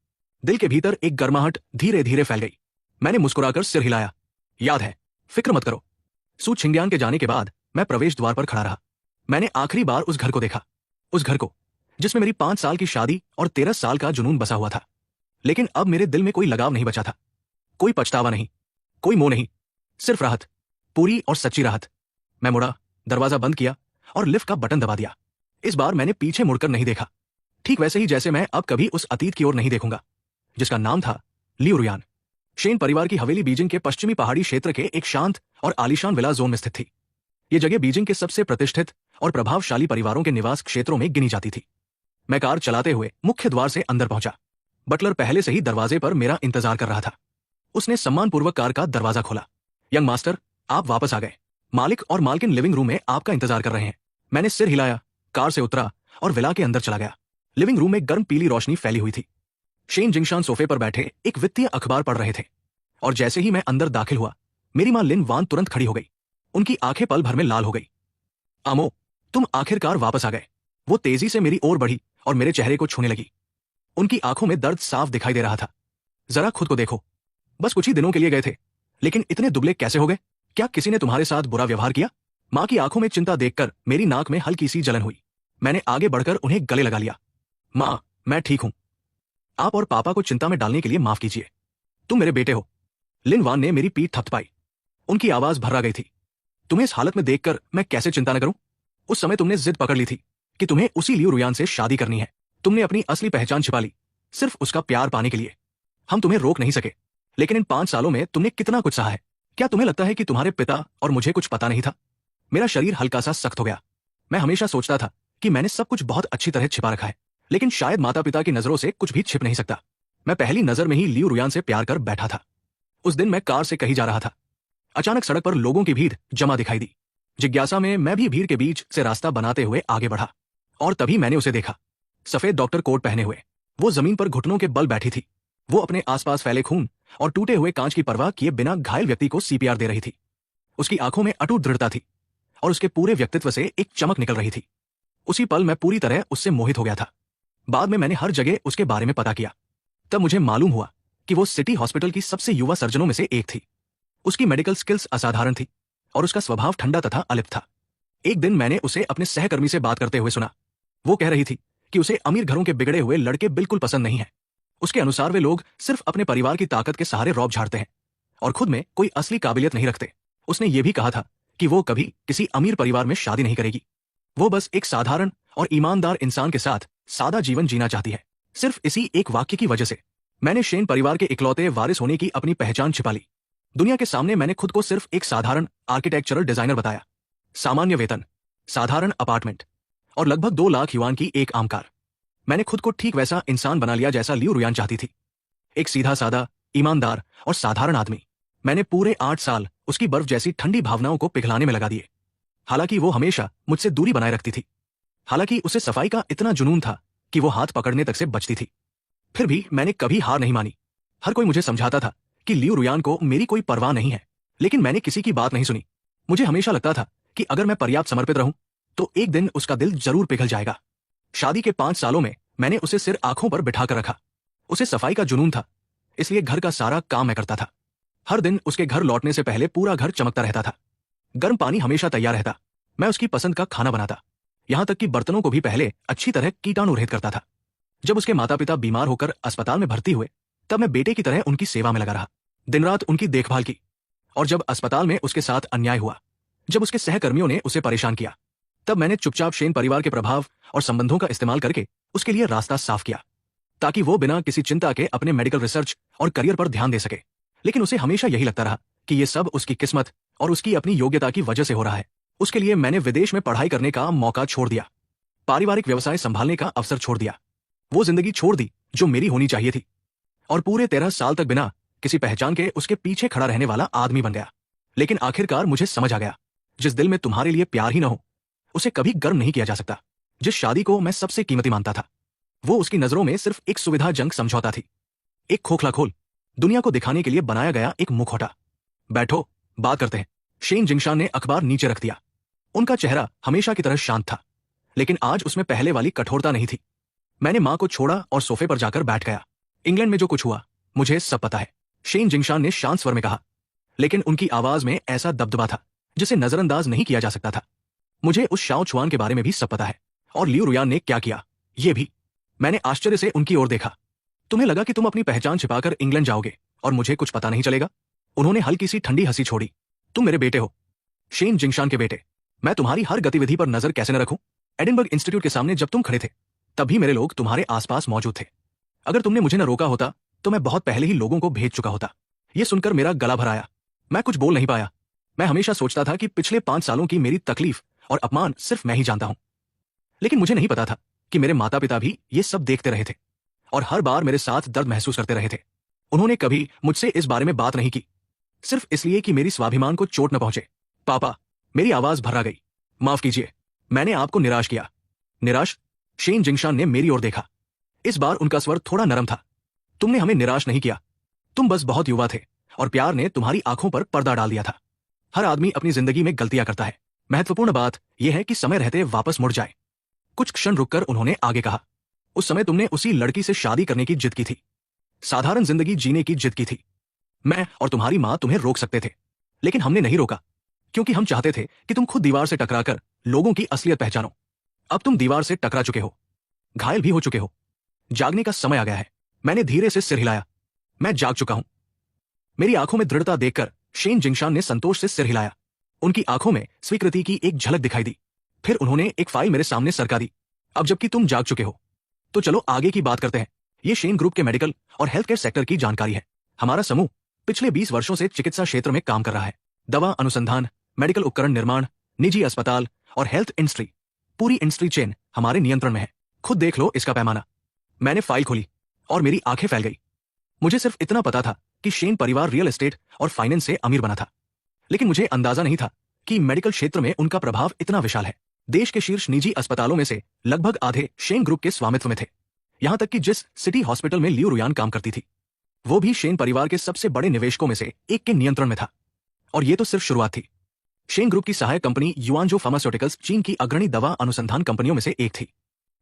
Speaker 1: दिल के भीतर एक गर्माहट धीरे धीरे फैल गई। मैंने मुस्कुराकर सिर हिलाया, याद है, फिक्र मत करो। सू छिंगयान के जाने के बाद मैं प्रवेश द्वार पर खड़ा रहा। मैंने आखिरी बार उस घर को देखा, उस घर को जिसमें मेरी 5 साल की शादी और 13 साल का जुनून बसा हुआ था। लेकिन अब मेरे दिल में कोई लगाव नहीं बचा था, कोई पछतावा नहीं, कोई मोह नहीं, सिर्फ राहत, पूरी और सच्ची राहत। मैं मुड़ा, दरवाजा बंद किया और लिफ्ट का बटन दबा दिया। इस बार मैंने पीछे मुड़कर नहीं देखा, ठीक वैसे ही जैसे मैं अब कभी उस अतीत की ओर नहीं देखूंगा जिसका नाम था लियू रुयान। शेन परिवार की हवेली बीजिंग के पश्चिमी पहाड़ी क्षेत्र के एक शांत और आलीशान विला जोन में स्थित थी। ये जगह बीजिंग के सबसे प्रतिष्ठित और प्रभावशाली परिवारों के निवास क्षेत्रों में गिनी जाती थी। मैं कार चलाते हुए मुख्य द्वार से अंदर पहुंचा। बटलर पहले से ही दरवाजे पर मेरा इंतजार कर रहा था। उसने सम्मानपूर्वक कार का दरवाजा खोला। यंग मास्टर, आप वापस आ गए। मालिक और मालकिन लिविंग रूम में आपका इंतजार कर रहे हैं। मैंने सिर हिलाया, कार से उतरा और विला के अंदर चला गया। लिविंग रूम में गर्म पीली रोशनी फैली हुई थी। शेन जिंगशान सोफे पर बैठे एक वित्तीय अखबार पढ़ रहे थे और जैसे ही मैं अंदर दाखिल हुआ, मेरी मां लिन वान तुरंत खड़ी हो गई। उनकी आंखें पल भर में लाल हो गई। आमो, तुम आखिरकार वापस आ गए। वो तेजी से मेरी ओर बढ़ी और मेरे चेहरे को छूने लगी। उनकी आंखों में दर्द साफ दिखाई दे रहा था। जरा खुद को देखो, बस कुछ ही दिनों के लिए गए थे, लेकिन इतने दुबले कैसे हो गए? क्या किसी ने तुम्हारे साथ बुरा व्यवहार किया? मां की आंखों में चिंता देखकर मेरी नाक में हल्की सी जलन हुई। मैंने आगे बढ़कर उन्हें गले लगा लिया। मां, मैं ठीक हूं। आप और पापा को चिंता में डालने के लिए माफ कीजिए। तुम मेरे बेटे हो। लिन वान ने मेरी पीठ थपथपाई। उनकी आवाज भर्रा गई थी। तुम्हें इस हालत में देखकर मैं कैसे चिंता न करूं? उस समय तुमने जिद पकड़ ली थी कि तुम्हें उसी लियू रुयान से शादी करनी है। तुमने अपनी असली पहचान छिपा ली, सिर्फ उसका प्यार पाने के लिए। हम तुम्हें रोक नहीं सके, लेकिन इन 5 सालों में तुमने कितना कुछ सहा है। क्या तुम्हें लगता है कि तुम्हारे पिता और मुझे कुछ पता नहीं था? मेरा शरीर हल्का सा सख्त हो गया। मैं हमेशा सोचता था कि मैंने सब कुछ बहुत अच्छी तरह छिपा रखा है, लेकिन शायद माता पिता की नजरों से कुछ भी छिप नहीं सकता। मैं पहली नजर में ही लियू रुयान से प्यार कर बैठा था। उस दिन मैं कार से कहीं जा रहा था। अचानक सड़क पर लोगों की भीड़ जमा दिखाई दी। जिज्ञासा में मैं भी भीड़ के बीच से रास्ता बनाते हुए आगे बढ़ा और तभी मैंने उसे देखा। सफेद डॉक्टर कोट पहने हुए वो जमीन पर घुटनों के बल बैठी थी। वो अपने आसपास फैले खून और टूटे हुए कांच की परवाह किए बिना घायल व्यक्ति को सीपीआर दे रही थी। उसकी आंखों में अटूट दृढ़ता थी और उसके पूरे व्यक्तित्व से एक चमक निकल रही थी। उसी पल मैं पूरी तरह उससे मोहित हो गया था। बाद में मैंने हर जगह उसके बारे में पता किया। तब मुझे मालूम हुआ कि वो सिटी हॉस्पिटल की सबसे युवा सर्जनों में से एक थी। उसकी मेडिकल स्किल्स असाधारण थी और उसका स्वभाव ठंडा तथा अलिप्त था। एक दिन मैंने उसे अपने सहकर्मी से बात करते हुए सुना। वो कह रही थी कि उसे अमीर घरों के बिगड़े हुए लड़के बिल्कुल पसंद नहीं है। उसके अनुसार वे लोग सिर्फ अपने परिवार की ताकत के सहारे रौब झाड़ते हैं और खुद में कोई असली काबिलियत नहीं रखते। उसने ये भी कहा था कि वो कभी किसी अमीर परिवार में शादी नहीं करेगी। वो बस एक साधारण और ईमानदार इंसान के साथ सादा जीवन जीना चाहती है। सिर्फ इसी एक वाक्य की वजह से मैंने शेन परिवार के इकलौते वारिस होने की अपनी पहचान छिपा ली। दुनिया के सामने मैंने खुद को सिर्फ एक साधारण आर्किटेक्चरल डिजाइनर बताया। सामान्य वेतन, साधारण अपार्टमेंट और लगभग 2 लाख युआन की एक आम कार। मैंने खुद को ठीक वैसा इंसान बना लिया जैसा लियू रुयान चाहती थी। एक सीधा साधा, ईमानदार और साधारण आदमी। मैंने पूरे 8 साल उसकी बर्फ जैसी ठंडी भावनाओं को पिघलाने में लगा दिए। हालांकि वो हमेशा मुझसे दूरी बनाए रखती थी। हालांकि उसे सफाई का इतना जुनून था कि वो हाथ पकड़ने तक से बचती थी। फिर भी मैंने कभी हार नहीं मानी। हर कोई मुझे समझाता था कि लियू रुयान को मेरी कोई परवाह नहीं है, लेकिन मैंने किसी की बात नहीं सुनी। मुझे हमेशा लगता था कि अगर मैं पर्याप्त समर्पित रहूं तो एक दिन उसका दिल जरूर पिघल जाएगा। शादी के 5 सालों में मैंने उसे सिर आंखों पर बिठा कर रखा। उसे सफाई का जुनून था, इसलिए घर का सारा काम मैं करता था। हर दिन उसके घर लौटने से पहले पूरा घर चमकता रहता था। गर्म पानी हमेशा तैयार रहता। मैं उसकी पसंद का खाना बनाता, यहां तक कि बर्तनों को भी पहले अच्छी तरह कीटाणु रहित करता था। जब उसके माता पिता बीमार होकर अस्पताल में भर्ती हुए, तब मैं बेटे की तरह उनकी सेवा में लगा रहा, दिन रात उनकी देखभाल की। और जब अस्पताल में उसके साथ अन्याय हुआ, जब उसके सहकर्मियों ने उसे परेशान किया, तब मैंने चुपचाप शेन परिवार के प्रभाव और संबंधों का इस्तेमाल करके उसके लिए रास्ता साफ किया, ताकि वो बिना किसी चिंता के अपने मेडिकल रिसर्च और करियर पर ध्यान दे सके। लेकिन उसे हमेशा यही लगता रहा कि ये सब उसकी किस्मत और उसकी अपनी योग्यता की वजह से हो रहा है। उसके लिए मैंने विदेश में पढ़ाई करने का मौका छोड़ दिया, पारिवारिक व्यवसाय संभालने का अवसर छोड़ दिया, वो जिंदगी छोड़ दी जो मेरी होनी चाहिए थी, और पूरे 13 साल तक बिना किसी पहचान के उसके पीछे खड़ा रहने वाला आदमी बन गया। लेकिन आखिरकार मुझे समझ आ गया, जिस दिल में तुम्हारे लिए प्यार ही न हो, उसे कभी गर्म नहीं किया जा सकता। जिस शादी को मैं सबसे कीमती मानता था, वो उसकी नजरों में सिर्फ एक सुविधाजनक समझौता थी, एक खोखला खोल, दुनिया को दिखाने के लिए बनाया गया एक मुखौटा। बैठो, बात करते हैं। शेन जिंगशान ने अखबार नीचे रख दिया। उनका चेहरा हमेशा की तरह शांत था, लेकिन आज उसमें पहले वाली कठोरता नहीं थी। मैंने मां को छोड़ा और सोफे पर जाकर बैठ गया। इंग्लैंड में जो कुछ हुआ मुझे सब पता है, शेन जिंगशान ने शांत स्वर में कहा, लेकिन उनकी आवाज में ऐसा दबदबा था जिसे नजरअंदाज नहीं किया जा सकता था। मुझे उस शाओ छुआन के बारे में भी सब पता है, और लियू रुयान ने क्या किया ये भी। मैंने आश्चर्य से उनकी ओर देखा। तुम्हें लगा कि तुम अपनी पहचान छिपाकर इंग्लैंड जाओगे और मुझे कुछ पता नहीं चलेगा? उन्होंने हल्की सी ठंडी हंसी छोड़ी। तुम मेरे बेटे हो, शेन जिंगशान के बेटे। मैं तुम्हारी हर गतिविधि पर नजर कैसे न रखूं? एडिनबर्ग इंस्टीट्यूट के सामने जब तुम खड़े थे, तब भी मेरे लोग तुम्हारे आसपास मौजूद थे। अगर तुमने मुझे न रोका होता तो मैं बहुत पहले ही लोगों को भेज चुका होता। यह सुनकर मेरा गला भर आया। मैं कुछ बोल नहीं पाया। मैं हमेशा सोचता था कि पिछले 5 सालों की मेरी तकलीफ और अपमान सिर्फ मैं ही जानता हूं। लेकिन मुझे नहीं पता था कि मेरे माता पिता भी ये सब देखते रहे थे और हर बार मेरे साथ दर्द महसूस करते रहे थे। उन्होंने कभी मुझसे इस बारे में बात नहीं की, सिर्फ इसलिए कि मेरी स्वाभिमान को चोट न पहुंचे। पापा, मेरी आवाज भर्रा गई। माफ कीजिए, मैंने आपको निराश किया। निराश? शेन जिंगशान ने मेरी ओर देखा। इस बार उनका स्वर थोड़ा नरम था। तुमने हमें निराश नहीं किया, तुम बस बहुत युवा थे और प्यार ने तुम्हारी आंखों पर पर्दा डाल दिया था। हर आदमी अपनी जिंदगी में गलतियां करता है, महत्वपूर्ण बात यह है कि समय रहते वापस मुड़ जाए। कुछ क्षण रुककर उन्होंने आगे कहा, उस समय तुमने उसी लड़की से शादी करने की जिद की थी, साधारण जिंदगी जीने की जिद की थी। मैं और तुम्हारी मां तुम्हें रोक सकते थे, लेकिन हमने नहीं रोका, क्योंकि हम चाहते थे कि तुम खुद दीवार से टकराकर लोगों की असलियत पहचानो। अब तुम दीवार से टकरा चुके हो, घायल भी हो चुके हो। जागने का समय आ गया है। मैंने धीरे से सिर हिलाया। मैं जाग चुका हूं। मेरी आंखों में दृढ़ता देखकर शेन जिंगशान ने संतोष से सिर हिलाया। उनकी आंखों में स्वीकृति की एक झलक दिखाई दी। फिर उन्होंने एक फाइल मेरे सामने सरका दी। अब जबकि तुम जाग चुके हो, तो चलो आगे की बात करते हैं। ये शेन ग्रुप के मेडिकल और हेल्थ केयर सेक्टर की जानकारी है। हमारा समूह पिछले 20 वर्षों से चिकित्सा क्षेत्र में काम कर रहा है। दवा अनुसंधान, मेडिकल उपकरण निर्माण, निजी अस्पताल और हेल्थ इंडस्ट्री, पूरी इंडस्ट्री चेन हमारे नियंत्रण में है। खुद देख लो इसका पैमाना। मैंने फाइल खोली और मेरी आंखें फैल गई। मुझे सिर्फ इतना पता था कि शेन परिवार रियल एस्टेट और फाइनेंस से अमीर बना था, लेकिन मुझे अंदाजा नहीं था कि मेडिकल क्षेत्र में उनका प्रभाव इतना विशाल है। देश के शीर्ष निजी अस्पतालों में से लगभग आधे शेन ग्रुप के स्वामित्व में थे। यहां तक कि जिस सिटी हॉस्पिटल में लियू रुयान काम करती थी, वो भी शेन परिवार के सबसे बड़े निवेशकों में से एक के नियंत्रण में था। और ये तो सिर्फ शुरुआत थी। शेन ग्रुप की सहायक कंपनी युआनजो फार्मास्यूटिकल्स चीन की अग्रणी दवा अनुसंधान कंपनियों में से एक थी।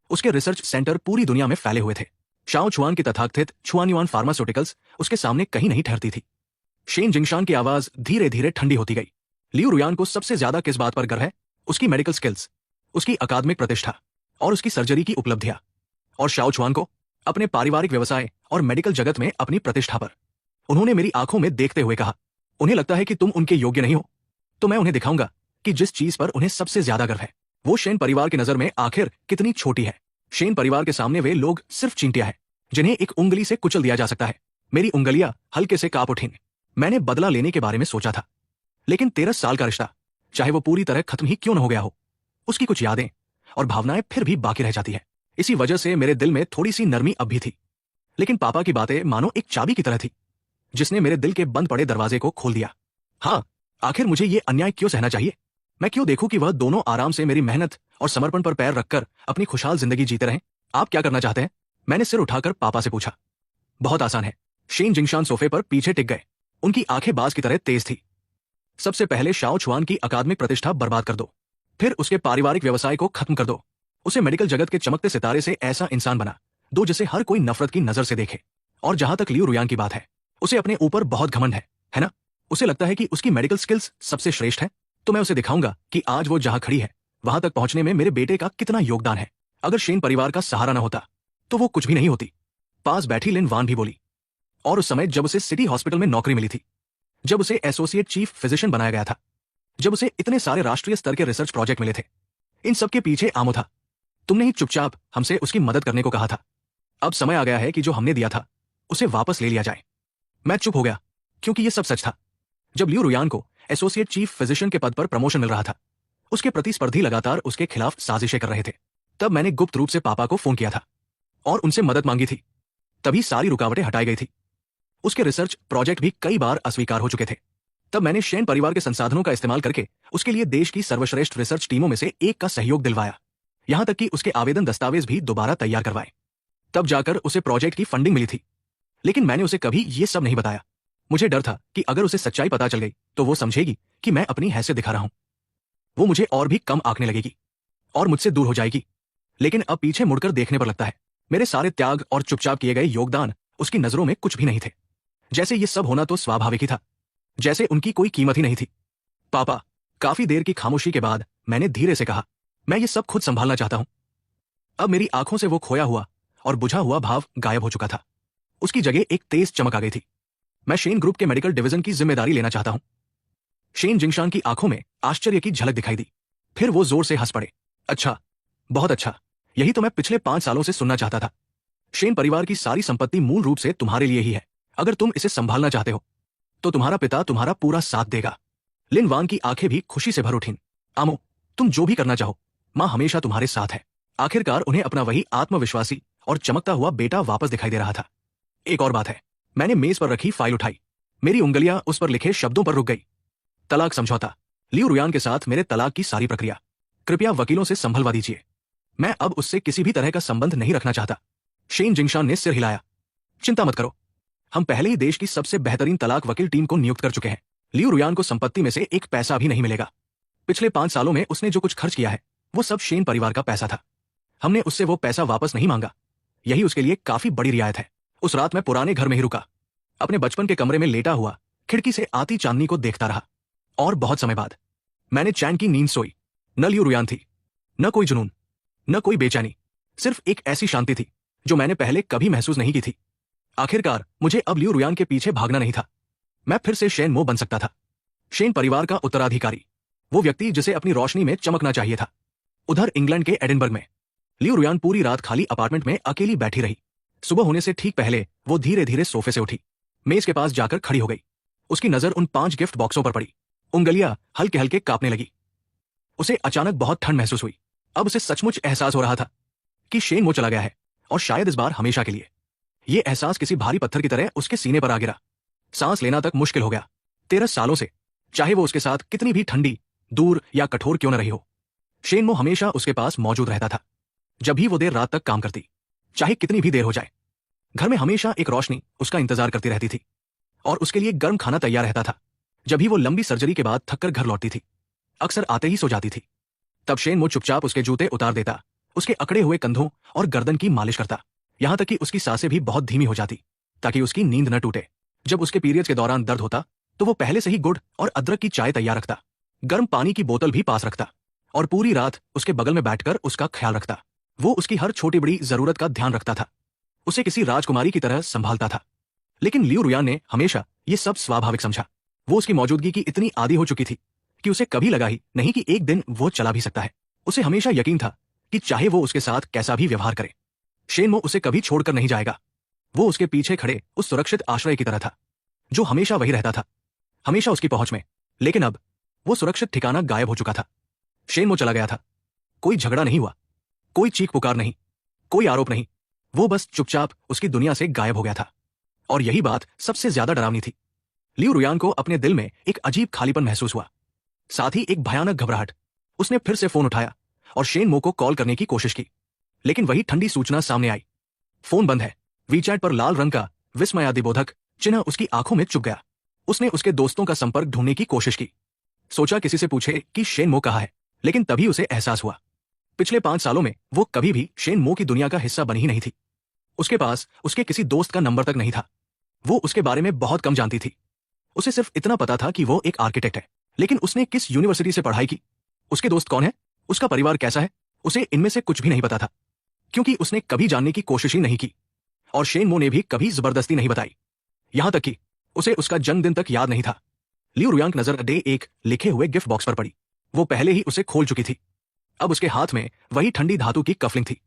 Speaker 1: उसके रिसर्च सेंटर पूरी दुनिया में फैले हुए थे। शाओ छुआन की तथाकथित छुआनयुआन फार्मास्यूटिकल्स उसके सामने कहीं नहीं ठहरती थी। शेन जिंगशान की आवाज धीरे धीरे ठंडी होती गई। लियू रुयान को सबसे ज्यादा किस बात पर गर्व है? उसकी मेडिकल स्किल्स, उसकी अकादमिक प्रतिष्ठा और उसकी सर्जरी की उपलब्धियां। और शाओ छुआन को अपने पारिवारिक व्यवसाय और मेडिकल जगत में अपनी प्रतिष्ठा पर। उन्होंने मेरी आंखों में देखते हुए कहा, उन्हें लगता है कि तुम उनके योग्य नहीं हो, तो मैं उन्हें दिखाऊंगा कि जिस चीज पर उन्हें सबसे ज्यादा गर्व है, वो शेन परिवार की नजर में आखिर कितनी छोटी है। शेन परिवार के सामने वे लोग सिर्फ चींटियां हैं, जिन्हें एक उंगली से कुचल दिया जा सकता है। मेरी उंगलियां हल्के से कांप उठीं। मैंने बदला लेने के बारे में सोचा था, लेकिन 13 साल का रिश्ता, चाहे वो पूरी तरह खत्म ही क्यों न हो गया हो, उसकी कुछ यादें और भावनाएं फिर भी बाकी रह जाती है। इसी वजह से मेरे दिल में थोड़ी सी नरमी अब भी थी। लेकिन पापा की बातें मानो एक चाबी की तरह थी, जिसने मेरे दिल के बंद पड़े दरवाजे को खोल दिया। हाँ, आखिर मुझे ये अन्याय क्यों सहना चाहिए? मैं क्यों देखूं कि वह दोनों आराम से मेरी मेहनत और समर्पण पर पैर रखकर अपनी खुशहाल जिंदगी जीते रहें? आप क्या करना चाहते हैं? मैंने सिर उठाकर पापा से पूछा। बहुत आसान है। शेन जिंगशान सोफे पर पीछे टिक गए। उनकी आंखें बाज की तरह तेज थी। सबसे पहले शाओ छुआन की अकादमिक प्रतिष्ठा बर्बाद कर दो, फिर उसके पारिवारिक व्यवसाय को खत्म कर दो। उसे मेडिकल जगत के चमकते सितारे से ऐसा इंसान बना दो जिसे हर कोई नफरत की नजर से देखे। और जहां तक लियू रुयान की बात है, उसे अपने ऊपर बहुत घमंड है ना? उसे लगता है कि उसकी मेडिकल स्किल्स सबसे श्रेष्ठ है। तो मैं उसे दिखाऊंगा कि आज वो जहां खड़ी है, वहां तक पहुंचने में मेरे बेटे का कितना योगदान है। अगर शेन परिवार का सहारा न होता, तो वो कुछ भी नहीं होती। पास बैठी लिन वान भी बोली। और उस समय जब उसे सिटी हॉस्पिटल में नौकरी मिली थी, जब उसे एसोसिएट चीफ फिजिशियन बनाया गया था, जब उसे इतने सारे राष्ट्रीय स्तर के रिसर्च प्रोजेक्ट मिले थे, इन सब के पीछे आमो था। तुमने ही चुपचाप हमसे उसकी मदद करने को कहा था। अब समय आ गया है कि जो हमने दिया था, उसे वापस ले लिया जाए। मैं चुप हो गया, क्योंकि यह सब सच था। जब लियू रुयान को एसोसिएट चीफ फिजिशियन के पद पर प्रमोशन मिल रहा था, उसके प्रतिस्पर्धी लगातार उसके खिलाफ साजिशें कर रहे थे। तब मैंने गुप्त रूप से पापा को फोन किया था और उनसे मदद मांगी थी। तभी सारी रुकावटें हटाई गई थी। उसके रिसर्च प्रोजेक्ट भी कई बार अस्वीकार हो चुके थे। तब मैंने शेन परिवार के संसाधनों का इस्तेमाल करके उसके लिए देश की सर्वश्रेष्ठ रिसर्च टीमों में से एक का सहयोग दिलवाया, यहां तक कि उसके आवेदन दस्तावेज भी दोबारा तैयार करवाए। तब जाकर उसे प्रोजेक्ट की फंडिंग मिली थी। लेकिन मैंने उसे कभी ये सब नहीं बताया। मुझे डर था कि अगर उसे सच्चाई पता चल गई तो वो समझेगी कि मैं अपनी हैसियत दिखा रहा हूं। वो मुझे और भी कम आंकने लगेगी और मुझसे दूर हो जाएगी। लेकिन अब पीछे मुड़कर देखने पर लगता है, मेरे सारे त्याग और चुपचाप किए गए योगदान उसकी नजरों में कुछ भी नहीं थे। जैसे ये सब होना तो स्वाभाविक ही था, जैसे उनकी कोई कीमत ही नहीं थी। पापा, काफी देर की खामोशी के बाद मैंने धीरे से कहा, मैं ये सब खुद संभालना चाहता हूं। अब मेरी आंखों से वो खोया हुआ और बुझा हुआ भाव गायब हो चुका था। उसकी जगह एक तेज चमक आ गई थी। मैं शेन ग्रुप के मेडिकल डिवीजन की जिम्मेदारी लेना चाहता हूं। शेन जिंगशान की आंखों में आश्चर्य की झलक दिखाई दी। फिर वो जोर से हंस पड़े। अच्छा, बहुत अच्छा, यही तो मैं पिछले 5 सालों से सुनना चाहता था। शेन परिवार की सारी संपत्ति मूल रूप से तुम्हारे लिए ही है। अगर तुम इसे संभालना चाहते हो, तो तुम्हारा पिता तुम्हारा पूरा साथ देगा। लिन वान की आंखें भी खुशी से भर उठीं। आमो, तुम जो भी करना चाहो, माँ हमेशा तुम्हारे साथ है। आखिरकार उन्हें अपना वही आत्मविश्वासी और चमकता हुआ बेटा वापस दिखाई दे रहा था। एक और बात है, मैंने मेज पर रखी फाइल उठाई। मेरी उंगलियां उस पर लिखे शब्दों पर रुक गई। तलाक समझौता, लियू रुयान के साथ मेरे तलाक की सारी प्रक्रिया। कृपया वकीलों से संभलवा दीजिए। मैं अब उससे किसी भी तरह का संबंध नहीं रखना चाहता। शेन जिंगशान ने सिर हिलाया। चिंता मत करो, हम पहले ही देश की सबसे बेहतरीन तलाक वकील टीम को नियुक्त कर चुके हैं। लियू रुयान को संपत्ति में से एक पैसा भी नहीं मिलेगा। पिछले 5 सालों में उसने जो कुछ खर्च किया है वो सब शेन परिवार का पैसा था। हमने उससे वो पैसा वापस नहीं मांगा। यही उसके लिए काफी बड़ी रियायत है। उस रात मैं पुराने घर में ही रुका, अपने बचपन के कमरे में लेटा हुआ खिड़की से आती चांदनी को देखता रहा। और बहुत समय बाद मैंने चैन की नींद सोई। न लियू रुयान थी, न कोई जुनून, न कोई बेचैनी, सिर्फ एक ऐसी शांति थी जो मैंने पहले कभी महसूस नहीं की थी। आखिरकार मुझे अब लियू रुयान के पीछे भागना नहीं था। मैं फिर से शेन मो बन सकता था, शेन परिवार का उत्तराधिकारी, वो व्यक्ति जिसे अपनी रोशनी में चमकना चाहिए था। उधर इंग्लैंड के एडिनबर्ग में लियू रुयान पूरी रात खाली अपार्टमेंट में अकेली बैठी रही। सुबह होने से ठीक पहले वो धीरे धीरे सोफे से उठी, मेज के पास जाकर खड़ी हो गई। उसकी नजर उन 5 गिफ्ट बॉक्सों पर पड़ी। उंगलियां हल्के हल्के कांपने लगी। उसे अचानक बहुत ठंड महसूस हुई। अब उसे सचमुच एहसास हो रहा था कि शेन मो चला गया है, और शायद इस बार हमेशा के लिए। यह एहसास किसी भारी पत्थर की तरह उसके सीने पर आ गिरा। सांस लेना तक मुश्किल हो गया। 13 सालों से, चाहे वो उसके साथ कितनी भी ठंडी, दूर या कठोर क्यों न रही हो, शेन मो हमेशा उसके पास मौजूद रहता था। जब भी वो देर रात तक काम करती, चाहे कितनी भी देर हो जाए, घर में हमेशा एक रोशनी उसका इंतजार करती रहती थी, और उसके लिए गर्म खाना तैयार रहता था। जब भी वो लंबी सर्जरी के बाद थककर घर लौटती थी, अक्सर आते ही सो जाती थी, तब शेन मो चुपचाप उसके जूते उतार देता, उसके अकड़े हुए कंधों और गर्दन की मालिश करता, यहां तक कि उसकी सांसें भी बहुत धीमी हो जाती ताकि उसकी नींद न टूटे। जब उसके पीरियड्स के दौरान दर्द होता तो वो पहले से ही गुड़ और अदरक की चाय तैयार रखता, गर्म पानी की बोतल भी पास रखता, और पूरी रात उसके बगल में बैठकर उसका ख्याल रखता। वो उसकी हर छोटी बड़ी जरूरत का ध्यान रखता था, उसे किसी राजकुमारी की तरह संभालता था। लेकिन लियू रुयान ने हमेशा ये सब स्वाभाविक समझा। वो उसकी मौजूदगी की इतनी आदी हो चुकी थी कि उसे कभी लगा ही नहीं कि एक दिन वो चला भी सकता है। उसे हमेशा यकीन था कि चाहे वो उसके साथ कैसा भी व्यवहार करे, शेन मो उसे कभी छोड़कर नहीं जाएगा। वो उसके पीछे खड़े उस सुरक्षित आश्रय की तरह था जो हमेशा वही रहता था, हमेशा उसकी पहुंच में। लेकिन अब वो सुरक्षित ठिकाना गायब हो चुका था। शेन मो चला गया था। कोई झगड़ा नहीं हुआ, कोई चीख पुकार नहीं, कोई आरोप नहीं। वो बस चुपचाप उसकी दुनिया से गायब हो गया था। और यही बात सबसे ज्यादा डरावनी थी। लियू रुयान को अपने दिल में एक अजीब खालीपन महसूस हुआ, साथ ही एक भयानक घबराहट। उसने फिर से फोन उठाया और शेन मो को कॉल करने की कोशिश की, लेकिन वही ठंडी सूचना सामने आई, फोन बंद है। वीचैट पर लाल रंग का विस्मयादिबोधक चिन्ह उसकी आंखों में चुभ गया। उसने उसके दोस्तों का संपर्क ढूंढने की कोशिश की, सोचा किसी से पूछे कि शेन मो कहाँ है, लेकिन तभी उसे एहसास हुआ पिछले 5 सालों में वो कभी भी शेन मो की दुनिया का हिस्सा बनी ही नहीं थी। उसके पास उसके किसी दोस्त का नंबर तक नहीं था। वो उसके बारे में बहुत कम जानती थी। उसे सिर्फ इतना पता था कि वो एक आर्किटेक्ट है, लेकिन उसने किस यूनिवर्सिटी से पढ़ाई की, उसके दोस्त कौन है, उसका परिवार कैसा है, उसे इनमें से कुछ भी नहीं पता था, क्योंकि उसने कभी जानने की कोशिश ही नहीं की, और शेन मो ने भी कभी जबरदस्ती नहीं बताई। यहां तक कि उसे उसका जन्मदिन तक याद नहीं था। लियू रुयान की नजर डे एक लिखे हुए गिफ्ट बॉक्स पर पड़ी। वो पहले ही उसे खोल चुकी थी। अब उसके हाथ में वही ठंडी धातु की कफलिंग थी।